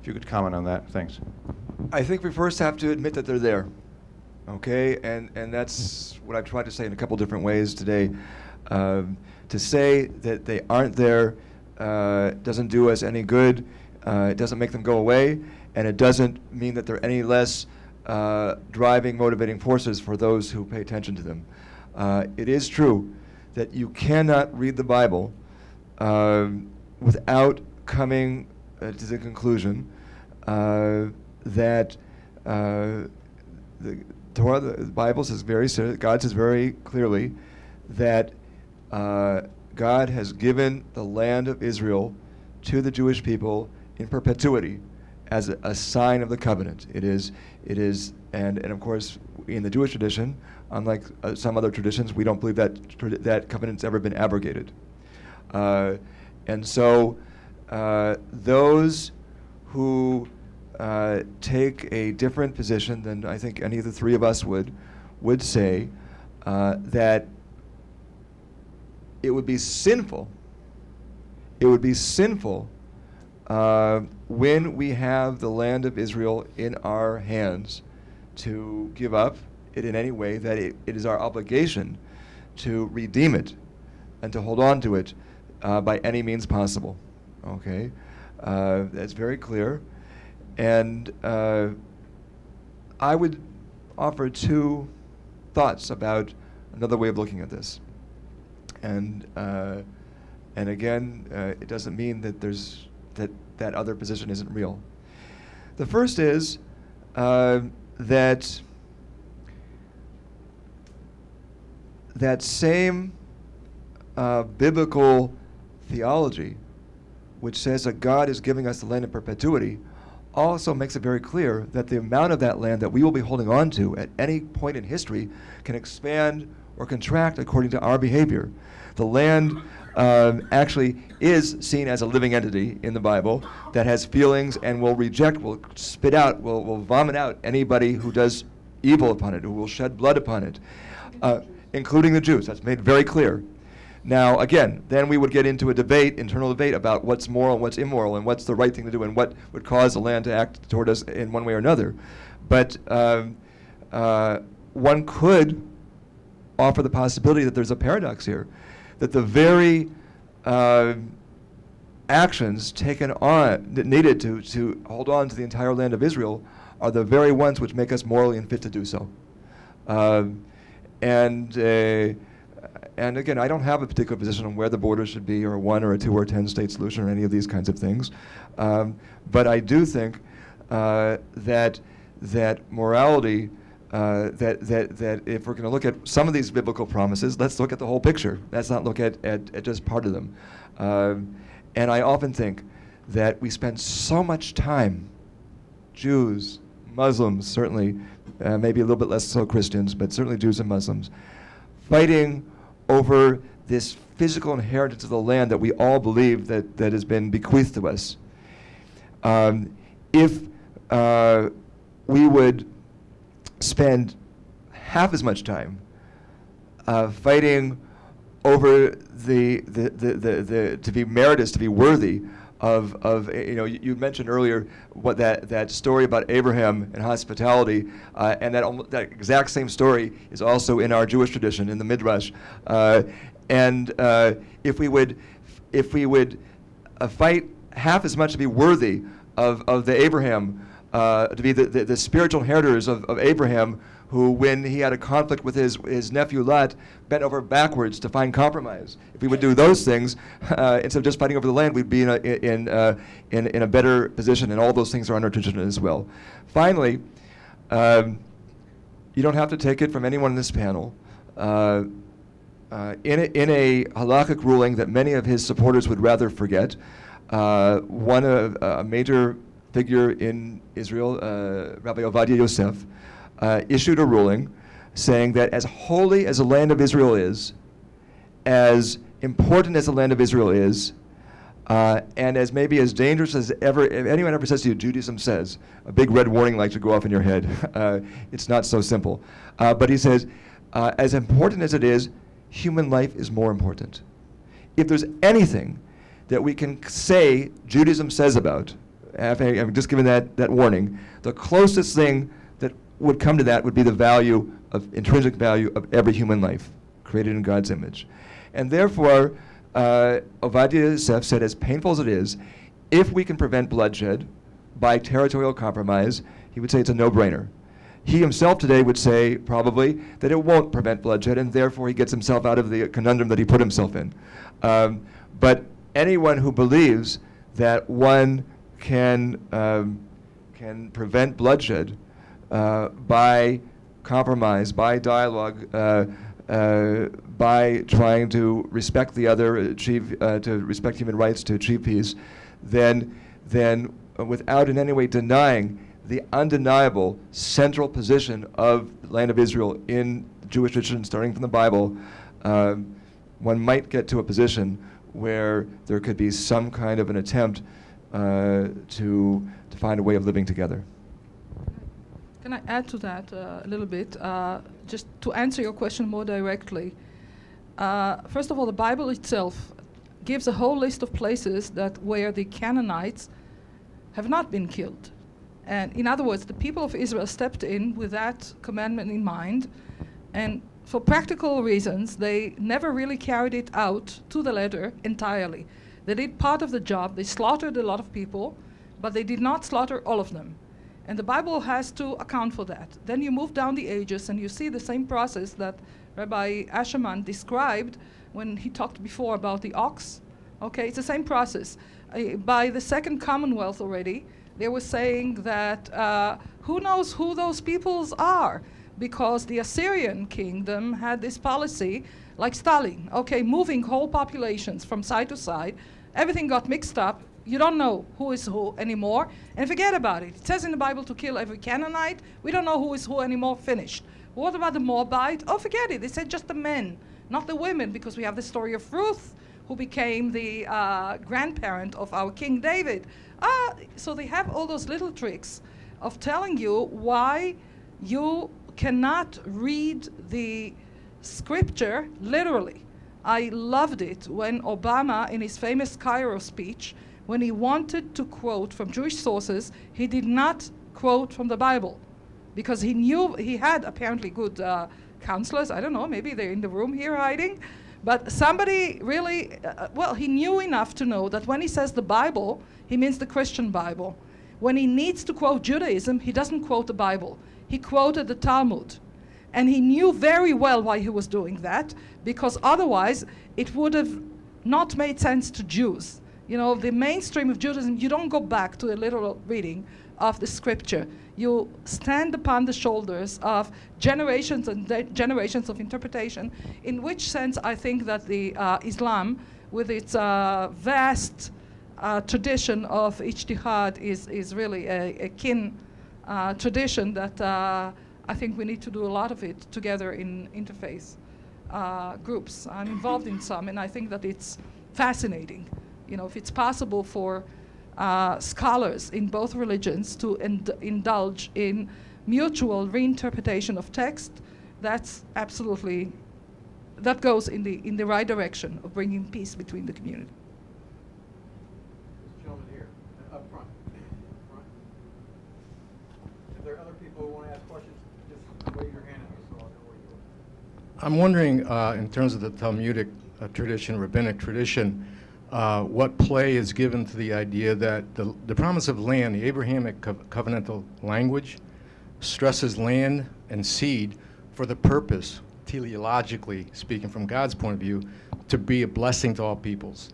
If you could comment on that, thanks. I think we first have to admit that they're there, okay? And that's what I've tried to say in a couple different ways today. To say that they aren't there doesn't do us any good. It doesn't make them go away, and it doesn't mean that they're any less driving, motivating forces for those who pay attention to them. It is true that you cannot read the Bible without coming to the conclusion that the Torah, the Bible says God says very clearly that God has given the land of Israel to the Jewish people in perpetuity as a sign of the covenant. It is, and of course, in the Jewish tradition, unlike some other traditions, we don't believe that that covenant's ever been abrogated. And so those who take a different position than I think any of the three of us would say that it would be sinful. It would be sinful when we have the land of Israel in our hands to give up it in any way, that it is our obligation to redeem it and to hold on to it by any means possible. Okay? That's very clear. And I would offer two thoughts about another way of looking at this. And again, it doesn't mean that that other position isn't real. The first is that same biblical theology, which says that God is giving us the land in perpetuity, also makes it very clear that the amount of that land that we will be holding on to at any point in history can expand or contract according to our behavior. The land actually is seen as a living entity in the Bible that has feelings and will reject, will spit out, will vomit out anybody who does evil upon it, who will shed blood upon it, including the Jews. That's made very clear. Now, again, then we would get into a debate, internal debate, about what's moral and what's immoral and what's the right thing to do and what would cause the land to act toward us in one way or another. But one could offer the possibility that there's a paradox here, that the very actions taken on, needed to hold on to the entire land of Israel, are the very ones which make us morally unfit to do so. And again, I don't have a particular position on where the border should be, or a 1 or a 2 or a 10 state solution, or any of these kinds of things. But I do think that morality, that if we're going to look at some of these biblical promises, let's look at the whole picture. Let's not look at just part of them. And I often think that we spend so much time, Jews, Muslims, certainly, maybe a little bit less so Christians, but certainly Jews and Muslims, fighting over this physical inheritance of the land that we all believe that has been bequeathed to us. If we would spend half as much time fighting over to be meritorious, to be worthy of you mentioned earlier what that story about Abraham and hospitality, and that exact same story is also in our Jewish tradition in the Midrash. And if we would fight half as much to be worthy of the Abraham, to be the spiritual inheritors of Abraham, who, when he had a conflict with his nephew Lot, bent over backwards to find compromise. If we would do those things, instead of just fighting over the land, we'd be in a better position, and all those things are in our tradition as well. Finally, you don't have to take it from anyone in this panel. In a halakhic ruling that many of his supporters would rather forget, a major figure in Israel, Rabbi Ovadia Yosef, issued a ruling saying that as holy as the land of Israel is, as important as the land of Israel is, and as maybe as dangerous as if anyone ever says to you, Judaism says, a big red warning light should go off in your head. It's not so simple. But he says, as important as it is, human life is more important. If there's anything that we can say Judaism says about, I'm just giving that warning, the closest thing that would come to that would be the value of, intrinsic value of every human life created in God's image. And therefore, Ovadia Yosef said, as painful as it is, if we can prevent bloodshed by territorial compromise, he would say it's a no-brainer. He himself today would say, probably, that it won't prevent bloodshed, and therefore he gets himself out of the conundrum that he put himself in. But anyone who believes that one can prevent bloodshed by compromise, by dialogue, by trying to respect the other, to respect human rights, to achieve peace, then without in any way denying the undeniable central position of the land of Israel in Jewish tradition, starting from the Bible, one might get to a position where there could be some kind of an attempt to find a way of living together. Can I add to that a little bit? Just to answer your question more directly. First of all, the Bible itself gives a whole list of places where the Canaanites have not been killed. And in other words, the people of Israel stepped in with that commandment in mind, and for practical reasons, they never really carried it out to the letter entirely. They did part of the job. They slaughtered a lot of people, but they did not slaughter all of them. And the Bible has to account for that. Then you move down the ages and you see the same process that Rabbi Ascherman described when he talked before about the ox. Okay, it's the same process. By the Second Commonwealth already, they were saying that who knows who those peoples are, because the Assyrian kingdom had this policy, like Stalin, okay, moving whole populations from side to side. Everything got mixed up. You don't know who is who anymore, and forget about it. It says in the Bible to kill every Canaanite. We don't know who is who anymore, finished. What about the Moabite? Oh, forget it. They said just the men, not the women, because we have the story of Ruth, who became the grandparent of our King David. So they have all those little tricks of telling you why you cannot read the scripture literally. I loved it when Obama, in his famous Cairo speech, when he wanted to quote from Jewish sources, he did not quote from the Bible, because he knew he had apparently good counselors. I don't know, maybe they're in the room here hiding. But somebody really, he knew enough to know that when he says the Bible, he means the Christian Bible. When he needs to quote Judaism, he doesn't quote the Bible. He quoted the Talmud. And he knew very well why he was doing that, because otherwise it would have not made sense to Jews. You know, the mainstream of Judaism, you don't go back to a literal reading of the scripture. You stand upon the shoulders of generations and generations of interpretation, in which sense I think that the Islam, with its vast tradition of ijtihad, is really a kin tradition that I think we need to do a lot of it together in interfaith groups. I'm involved in some, and I think that it's fascinating. You know, if it's possible for scholars in both religions to indulge in mutual reinterpretation of text, that's absolutely, that goes in the right direction of bringing peace between the community. This gentleman here, up front. If there are other people who want to ask questions, just wave your hand at me so I'll know where you are. I'm wondering, in terms of the Talmudic tradition, rabbinic tradition, what play is given to the idea that the promise of land, the Abrahamic covenantal language, stresses land and seed for the purpose, teleologically speaking from God's point of view, to be a blessing to all peoples.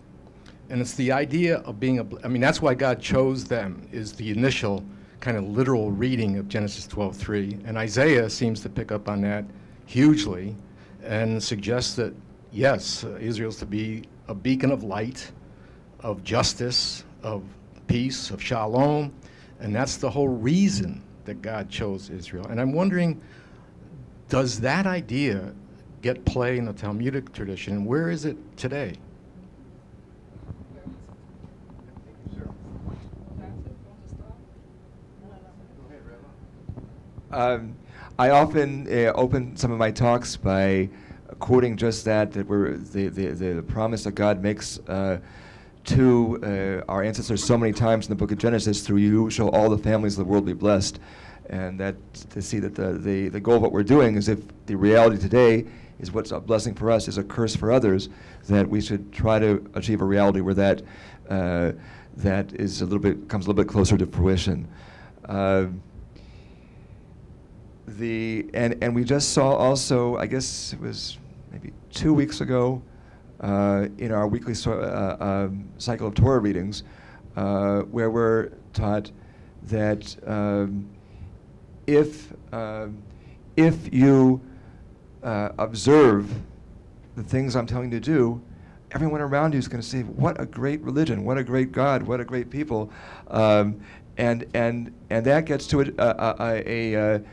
And it's the idea of being I mean, that's why God chose them, is the initial kind of literal reading of Genesis 12:3. And Isaiah seems to pick up on that hugely and suggests that, yes, Israel's to be a beacon of light, of justice, of peace, of shalom, and that's the whole reason that God chose Israel. And I'm wondering, does that idea get play in the Talmudic tradition, and where is it today? I often open some of my talks by quoting just that we're the promise that God makes to our ancestors so many times in the book of Genesis, through you shall all the families of the world be blessed. And that to see that the goal of what we're doing is, if the reality today is what's a blessing for us is a curse for others, that we should try to achieve a reality where that that is comes a little bit closer to fruition. And we just saw also, I guess it was maybe 2 weeks ago, in our weekly cycle of Torah readings, where we're taught that if you observe the things I'm telling you to do, everyone around you is going to say, "What a great religion! What a great God! What a great people!" And that gets to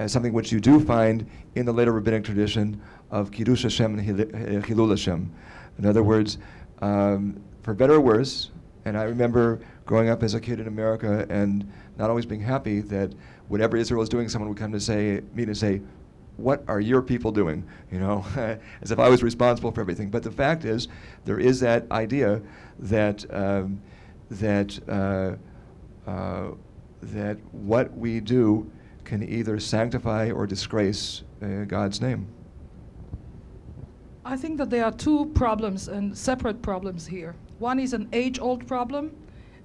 something which you do find in the later rabbinic tradition of Kiddush Hashem and Hilul Hashem. In other words, for better or worse, and I remember growing up as a kid in America and not always being happy that whatever Israel was doing, someone would come to me to say, "What are your people doing?" You know, as if I was responsible for everything. But the fact is, there is that idea that that what we do can either sanctify or disgrace God's name. I think that there are two problems, and separate problems here. One is an age-old problem.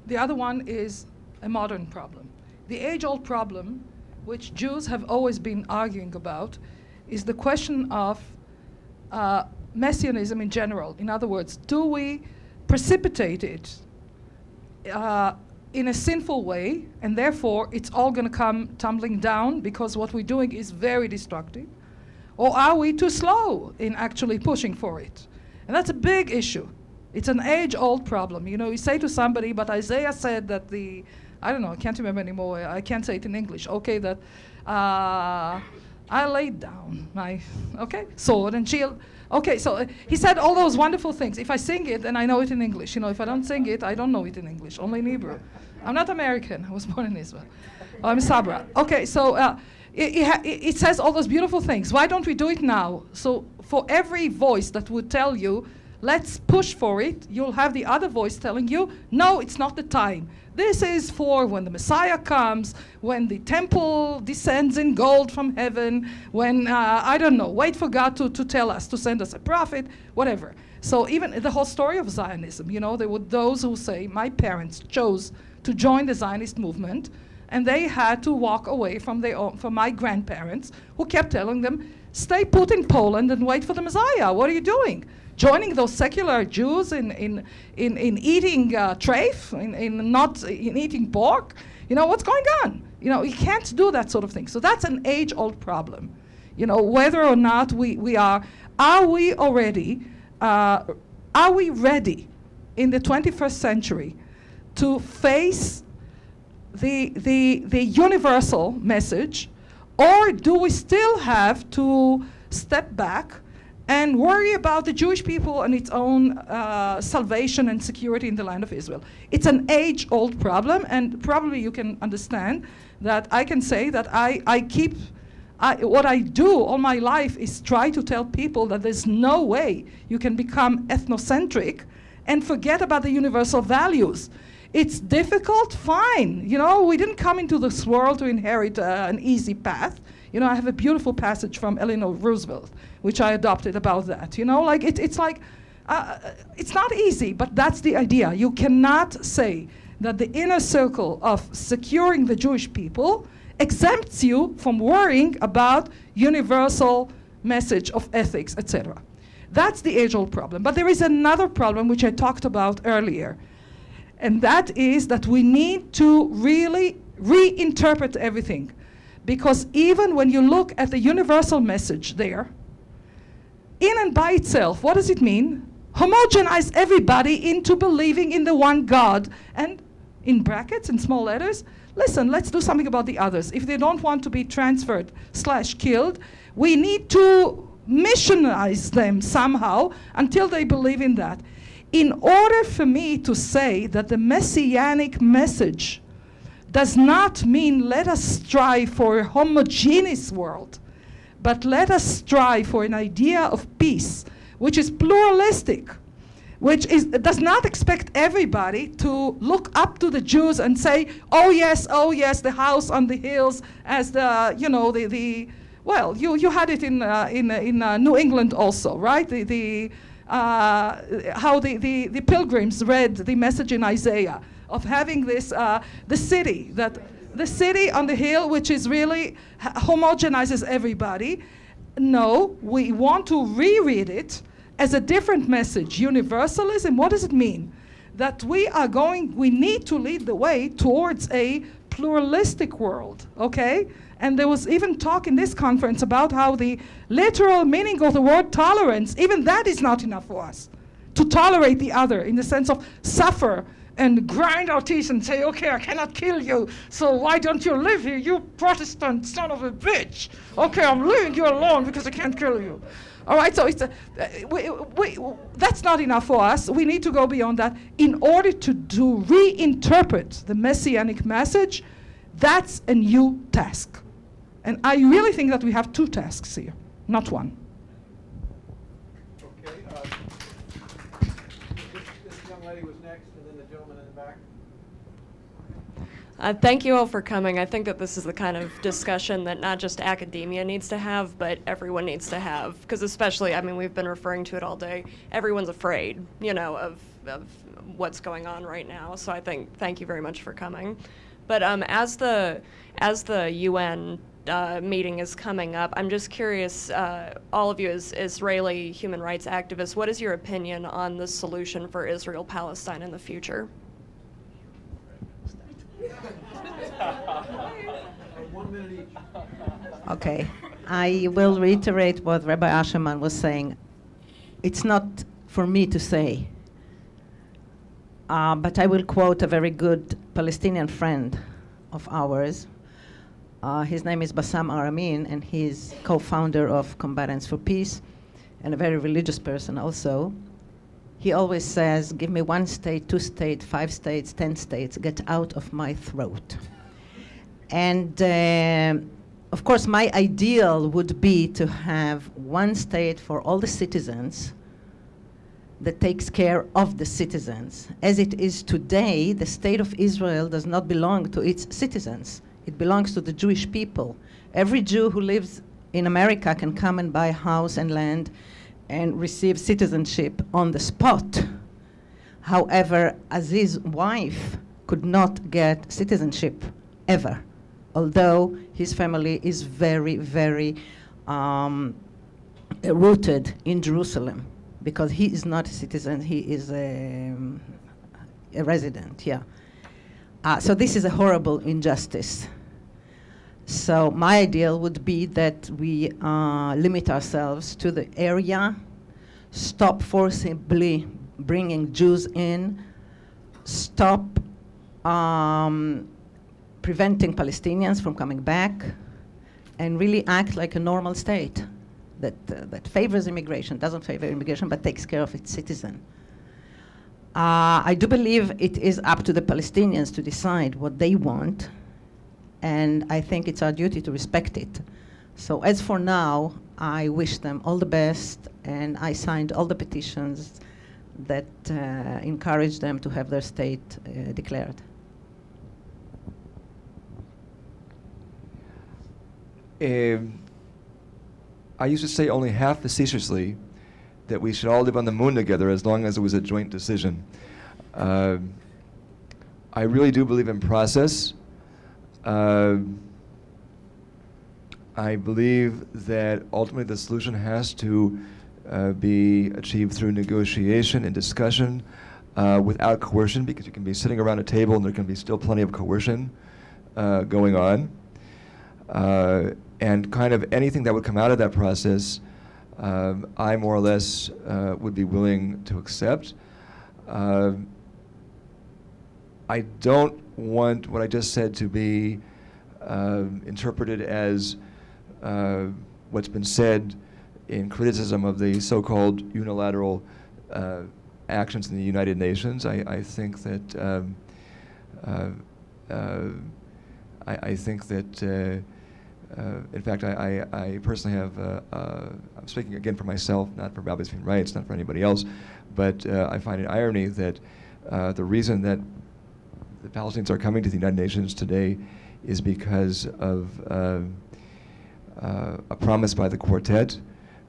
The other one is a modern problem. The age-old problem, which Jews have always been arguing about, is the question of messianism in general. In other words, do we precipitate it in a sinful way, and therefore it's all going to come tumbling down because what we're doing is very destructive? Or are we too slow in actually pushing for it? And that's a big issue. It's an age-old problem. You know, you say to somebody, but Isaiah said that I don't know, I can't remember anymore, I can't say it in English, okay, that I laid down my, sword and shield. Okay, so he said all those wonderful things. If I sing it, then I know it in English. You know, if I don't sing it, I don't know it in English, only in Hebrew. I'm not American, I was born in Israel. I'm Sabra. Okay, so it says all those beautiful things. Why don't we do it now? So for every voice that would tell you, let's push for it, you'll have the other voice telling you, no, it's not the time. This is for when the Messiah comes, when the temple descends in gold from heaven, when, I don't know, wait for God to tell us, to send us a prophet, whatever. So even the whole story of Zionism, you know, there were those who say, my parents chose to join the Zionist movement, and they had to walk away from my grandparents, who kept telling them, stay put in Poland and wait for the Messiah. What are you doing? Joining those secular Jews in eating treif, in eating pork? You know, what's going on? You know, you can't do that sort of thing. So that's an age-old problem. You know, whether or not we are we ready in the 21st century to face the universal message, or do we still have to step back and worry about the Jewish people and its own salvation and security in the land of Israel? It's an age-old problem, and probably you can understand that I can say that what I do all my life is try to tell people that there's no way you can become ethnocentric and forget about the universal values. It's difficult, fine. You know, we didn't come into this world to inherit an easy path. You know, I have a beautiful passage from Eleanor Roosevelt, which I adopted about that. You know, like it's like, it's not easy, but that's the idea. You cannot say that the inner circle of securing the Jewish people exempts you from worrying about universal message of ethics, etc. That's the age-old problem. But there is another problem which I talked about earlier, and that is that we need to really reinterpret everything. Because even when you look at the universal message there, in and by itself, what does it mean? Homogenize everybody into believing in the one God. And in brackets, in small letters, listen, let's do something about the others. If they don't want to be transferred / killed, we need to missionize them somehow until they believe in that. In order for me to say that the messianic message does not mean let us strive for a homogeneous world, but let us strive for an idea of peace, which is pluralistic, which does not expect everybody to look up to the Jews and say, oh yes, the house on the hills, as the, you know, well, you had it in New England also, right? How the pilgrims read the message in Isaiah of having this, the city on the hill, which is really homogenizes everybody. No, we want to reread it as a different message. Universalism, what does it mean? That we need to lead the way towards a pluralistic world, okay? And there was even talk in this conference about how the literal meaning of the word tolerance, even that is not enough for us. To tolerate the other in the sense of suffer and grind our teeth and say, okay, I cannot kill you, so why don't you live here, you Protestant son of a bitch? Okay, I'm leaving you alone because I can't kill you. All right, so it's that's not enough for us. We need to go beyond that. In order to reinterpret the messianic message, that's a new task. And I really think that we have two tasks here, not one. Okay, this young lady was next, and then the gentleman in the back. Thank you all for coming. I think that this is the kind of discussion that not just academia needs to have, but everyone needs to have. Because especially, I mean, we've been referring to it all day. Everyone's afraid, you know, of what's going on right now. So I think, thank you very much for coming. But as the UN meeting is coming up, I'm just curious, all of you as Israeli human rights activists, what is your opinion on the solution for Israel-Palestine in the future? 1 minute each. Okay, I will reiterate what Rabbi Ascherman was saying. It's not for me to say, but I will quote a very good Palestinian friend of ours. His name is Bassam Aramin, and he's co-founder of Combatants for Peace, and a very religious person also. He always says, give me 1 state, 2 states, 5 states, 10 states, get out of my throat. And of course, my ideal would be to have 1 state for all the citizens that takes care of the citizens. As it is today, the state of Israel does not belong to its citizens. It belongs to the Jewish people. Every Jew who lives in America can come and buy a house and land and receive citizenship on the spot. However, Aziz's wife could not get citizenship ever, although his family is very, very rooted in Jerusalem, because he is not a citizen, he is a resident, yeah. So this is a horrible injustice. So my ideal would be that we limit ourselves to the area, stop forcibly bringing Jews in, stop preventing Palestinians from coming back, and really act like a normal state that favors immigration, doesn't favor immigration, but takes care of its citizen. I do believe it is up to the Palestinians to decide what they want, and I think it's our duty to respect it. So as for now, I wish them all the best, and I signed all the petitions that encourage them to have their state declared. I used to say only half facetiously that we should all live on the moon together as long as it was a joint decision. I really do believe in process. I believe that ultimately the solution has to be achieved through negotiation and discussion without coercion, because you can be sitting around a table and there can be still plenty of coercion going on. And kind of anything that would come out of that process, I more or less would be willing to accept. I don't want what I just said to be interpreted as what's been said in criticism of the so-called unilateral actions in the United Nations. I think that In fact, I personally have, I'm speaking again for myself, not for Rabbis Human Rights, not for anybody else, but I find it irony that the reason that the Palestinians are coming to the United Nations today is because of a promise by the quartet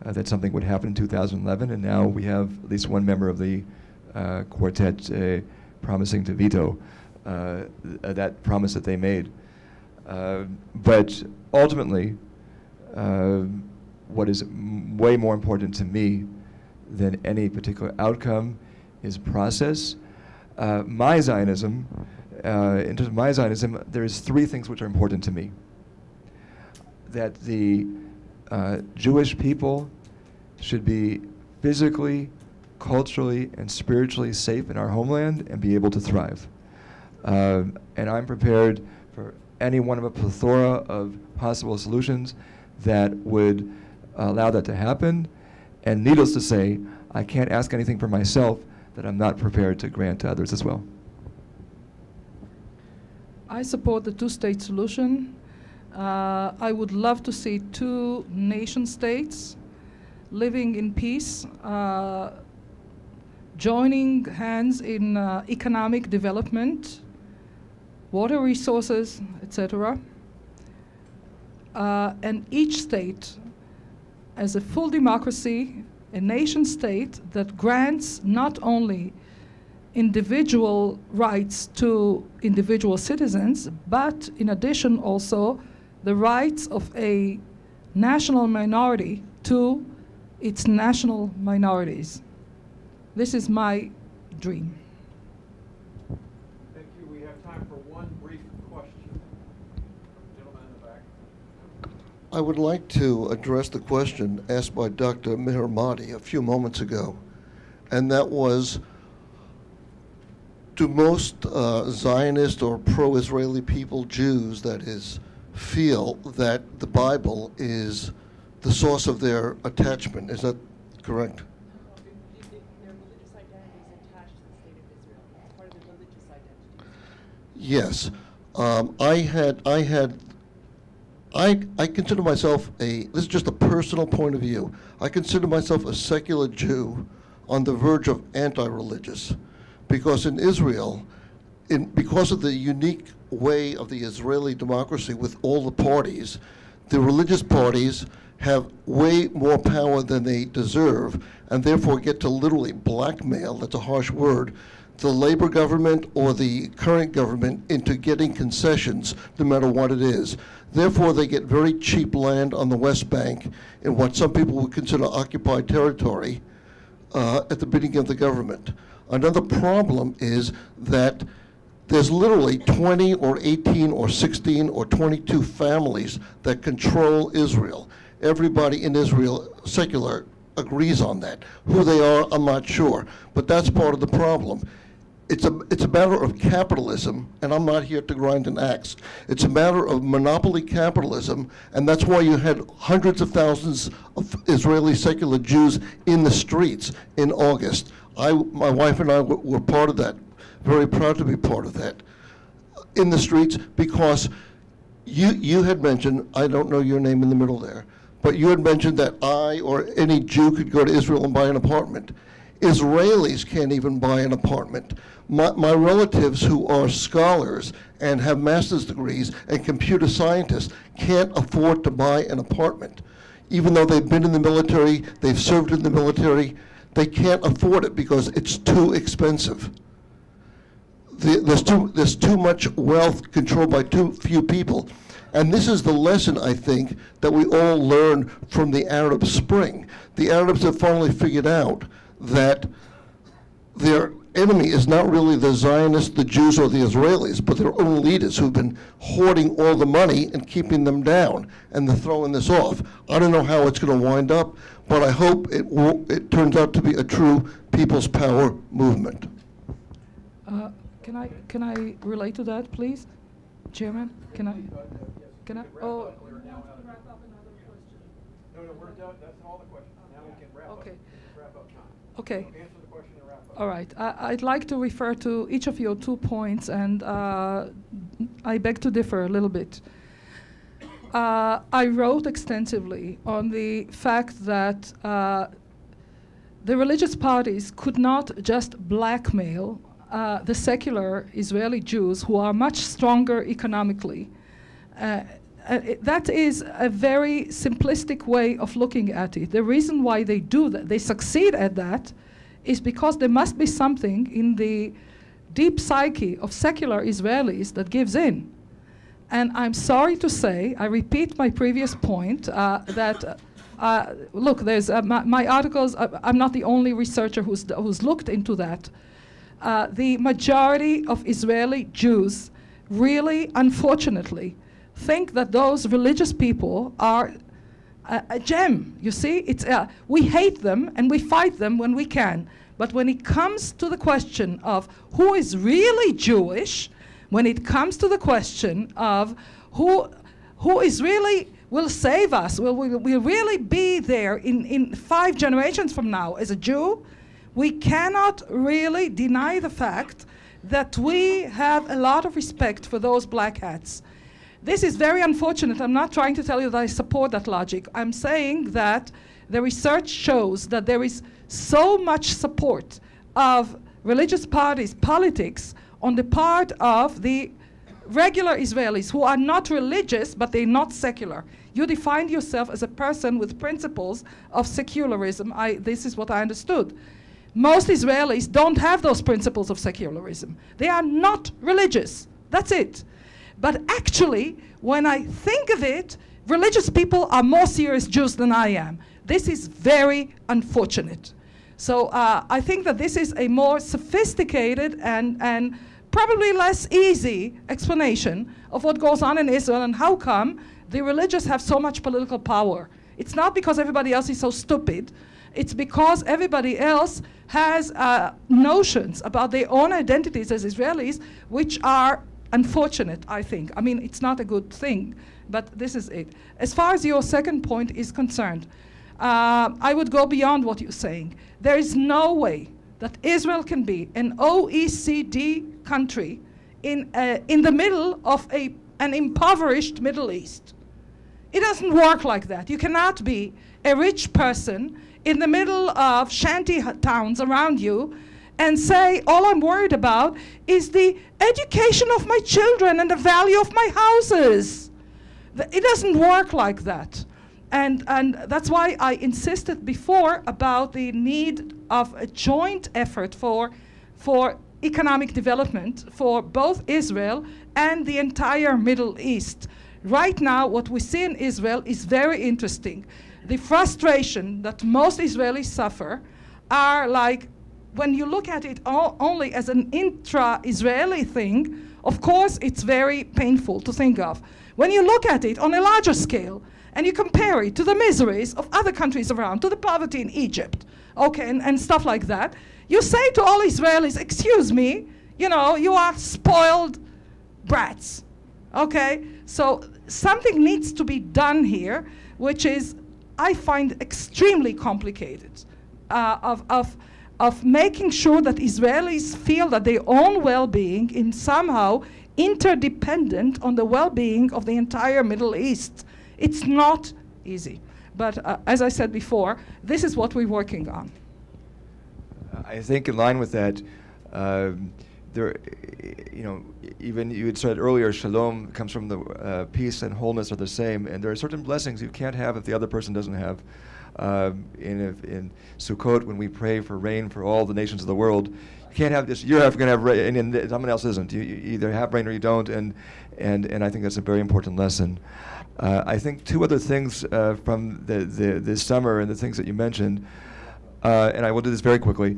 that something would happen in 2011, and now we have at least one member of the quartet promising to veto that promise that they made. But ultimately, what is way more important to me than any particular outcome is process. My Zionism, in terms of my Zionism, there's three things which are important to me. That the Jewish people should be physically, culturally, and spiritually safe in our homeland and be able to thrive. And I'm prepared for any one of a plethora of possible solutions that would allow that to happen. And needless to say, I can't ask anything for myself that I'm not prepared to grant to others as well. I support the two-state solution. I would love to see two nation states living in peace, joining hands in economic development, water resources, etc. And each state as a full democracy, a nation state that grants not only individual rights to individual citizens, but in addition also the rights of a national minority to its national minorities. This is my dream. Thank you. We have time for one brief question. Gentleman in the back. I would like to address the question asked by Dr. Mehermati a few moments ago, and that was, do most Zionist or pro-Israeli people, Jews that is, feel that the Bible is the source of their attachment? Is that correct? Their religious identity is attached to the state of Israel. It's part of their religious identity. Yes. I consider myself this is just a personal point of view. I consider myself a secular Jew on the verge of anti-religious, because in Israel, because of the unique way of the Israeli democracy with all the parties, the religious parties have way more power than they deserve, and therefore get to literally blackmail, that's a harsh word, the labor government or the current government into getting concessions, no matter what it is. Therefore, they get very cheap land on the West Bank in what some people would consider occupied territory at the bidding of the government. Another problem is that there's literally 20 or 18 or 16 or 22 families that control Israel. Everybody in Israel, secular, agrees on that. Who they are, I'm not sure, but that's part of the problem. It's a matter of capitalism, and I'm not here to grind an axe. It's a matter of monopoly capitalism, and that's why you had hundreds of thousands of Israeli secular Jews in the streets in August. My wife and I were part of that, very proud to be part of that, in the streets, because you had mentioned, I don't know your name in the middle there, but you had mentioned that I or any Jew could go to Israel and buy an apartment. Israelis can't even buy an apartment. My relatives who are scholars and have master's degrees and computer scientists can't afford to buy an apartment. Even though they've been in the military, they've served in the military, they can't afford it because it's too expensive. There's too much wealth controlled by too few people. And this is the lesson, I think, that we all learned from the Arab Spring. The Arabs have finally figured out that their enemy is not really the Zionists, the Jews, or the Israelis, but their own leaders who've been hoarding all the money and keeping them down, and they're throwing this off. I don't know how it's going to wind up, but I hope it turns out to be a true people's power movement. Can I relate to that, please, Chairman? Can I? Oh. No, we're done. That's all the questions. Now we can wrap up. Okay. Wrap up time. Okay. Answer the question and wrap up. All right. I'd like to refer to each of your 2 points, and I beg to differ a little bit. I wrote extensively on the fact that the religious parties could not just blackmail the secular Israeli Jews who are much stronger economically. That is a very simplistic way of looking at it. The reason why they do that, they succeed at that, is because there must be something in the deep psyche of secular Israelis that gives in. And I'm sorry to say, I repeat my previous point, that look, there's my articles, I'm not the only researcher who's looked into that. The majority of Israeli Jews really, unfortunately, think that those religious people are a gem. You see, it's we hate them and we fight them when we can. But when it comes to the question of who is really Jewish, when it comes to the question of who is really will save us, will really be there in 5 generations from now as a Jew, we cannot really deny the fact that we have a lot of respect for those black hats. This is very unfortunate. I'm not trying to tell you that I support that logic. I'm saying that the research shows that there is so much support of religious parties, politics, on the part of the regular Israelis who are not religious, but they're not secular. You define yourself as a person with principles of secularism. This is what I understood. Most Israelis don't have those principles of secularism. They are not religious. That's it. But actually, when I think of it, religious people are more serious Jews than I am. This is very unfortunate. So I think that this is a more sophisticated and probably less easy explanation of what goes on in Israel and how come the religious have so much political power. It's not because everybody else is so stupid. It's because everybody else has notions about their own identities as Israelis, which are unfortunate, I think. I mean, it's not a good thing, but this is it. As far as your second point is concerned, I would go beyond what you're saying. There is no way that Israel can be an OECD country in the middle of an impoverished Middle East. It doesn't work like that. You cannot be a rich person in the middle of shanty towns around you and say, all I'm worried about is the education of my children and the value of my houses. It doesn't work like that. And that's why I insisted before about the need of a joint effort for economic development for both Israel and the entire Middle East. Right now, what we see in Israel is very interesting. The frustration that most Israelis suffer are like, when you look at it only as an intra-Israeli thing, of course it's very painful to think of. When you look at it on a larger scale, and you compare it to the miseries of other countries around, to the poverty in Egypt, okay, and stuff like that, you say to all Israelis, excuse me, you know, you are spoiled brats, okay? So something needs to be done here, which is, I find, extremely complicated, of making sure that Israelis feel that their own well-being is somehow interdependent on the well-being of the entire Middle East. It's not easy. But as I said before, this is what we're working on. I think in line with that, there, you know, even you had said earlier, shalom comes from the peace and wholeness are the same, and there are certain blessings you can't have if the other person doesn't have. In Sukkot, when we pray for rain for all the nations of the world, you can't have this. You're going to have rain, and someone else isn't. You either have rain or you don't, and I think that's a very important lesson. I think 2 other things from this summer and the things that you mentioned, and I will do this very quickly.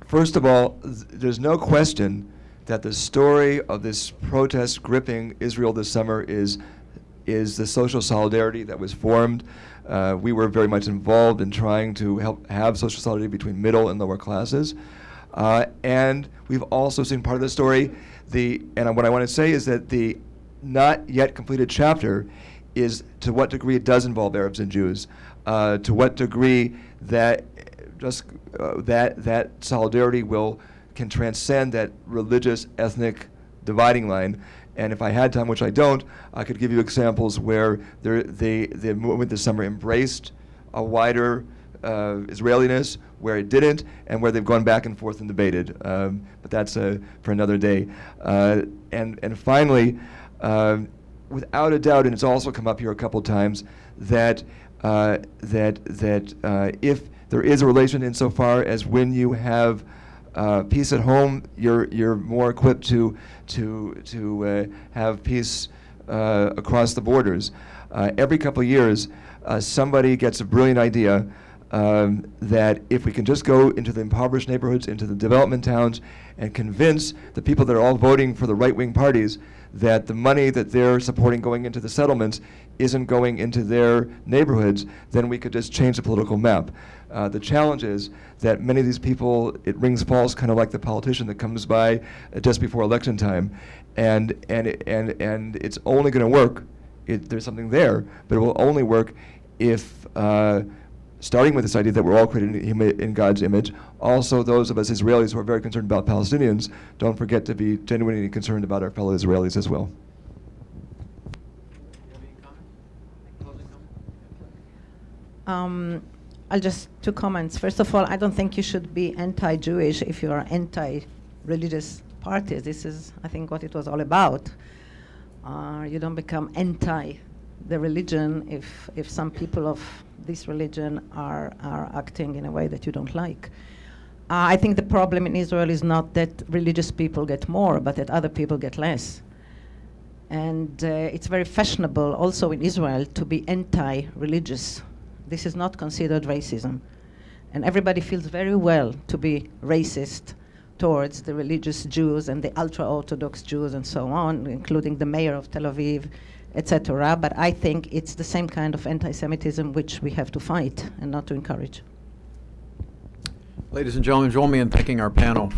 First of all, there's no question that the story of this protest gripping Israel this summer is the social solidarity that was formed. We were very much involved in trying to help have social solidarity between middle and lower classes. And we've also seen part of the story. And what I want to say is that the not yet completed chapter is to what degree it does involve Arabs and Jews, to what degree that that solidarity can transcend that religious, ethnic dividing line, And if I had time, which I don't, I could give you examples where the movement this summer embraced a wider Israeliness, where it didn't, and where they've gone back and forth and debated. But that's for another day. And finally, without a doubt, and it's also come up here a couple times, that if there is a relation insofar as when you have peace at home, you're more equipped to have peace across the borders. Every couple of years, somebody gets a brilliant idea that if we can just go into the impoverished neighborhoods, into the development towns, and convince the people that are all voting for the right-wing parties that the money that they're supporting going into the settlements isn't going into their neighborhoods, then we could just change the political map. The challenge is that many of these people, it rings false, kind of like the politician that comes by just before election time, and it's only going to work. There's something there, but it will only work if, starting with this idea that we're all created in God's image, also those of us Israelis who are very concerned about Palestinians, don't forget to be genuinely concerned about our fellow Israelis as well. I'll just two comments. First of all, I don't think you should be anti-Jewish if you are anti-religious parties. This is, I think, what it was all about. You don't become anti the religion if some people of this religion are acting in a way that you don't like. I think the problem in Israel is not that religious people get more, but that other people get less. And it's very fashionable also in Israel to be anti-religious. This is not considered racism. And everybody feels very well to be racist towards the religious Jews and the ultra-Orthodox Jews and so on, including the mayor of Tel Aviv, etc. But I think it's the same kind of anti-Semitism which we have to fight and not to encourage. Ladies and gentlemen, join me in thanking our panel.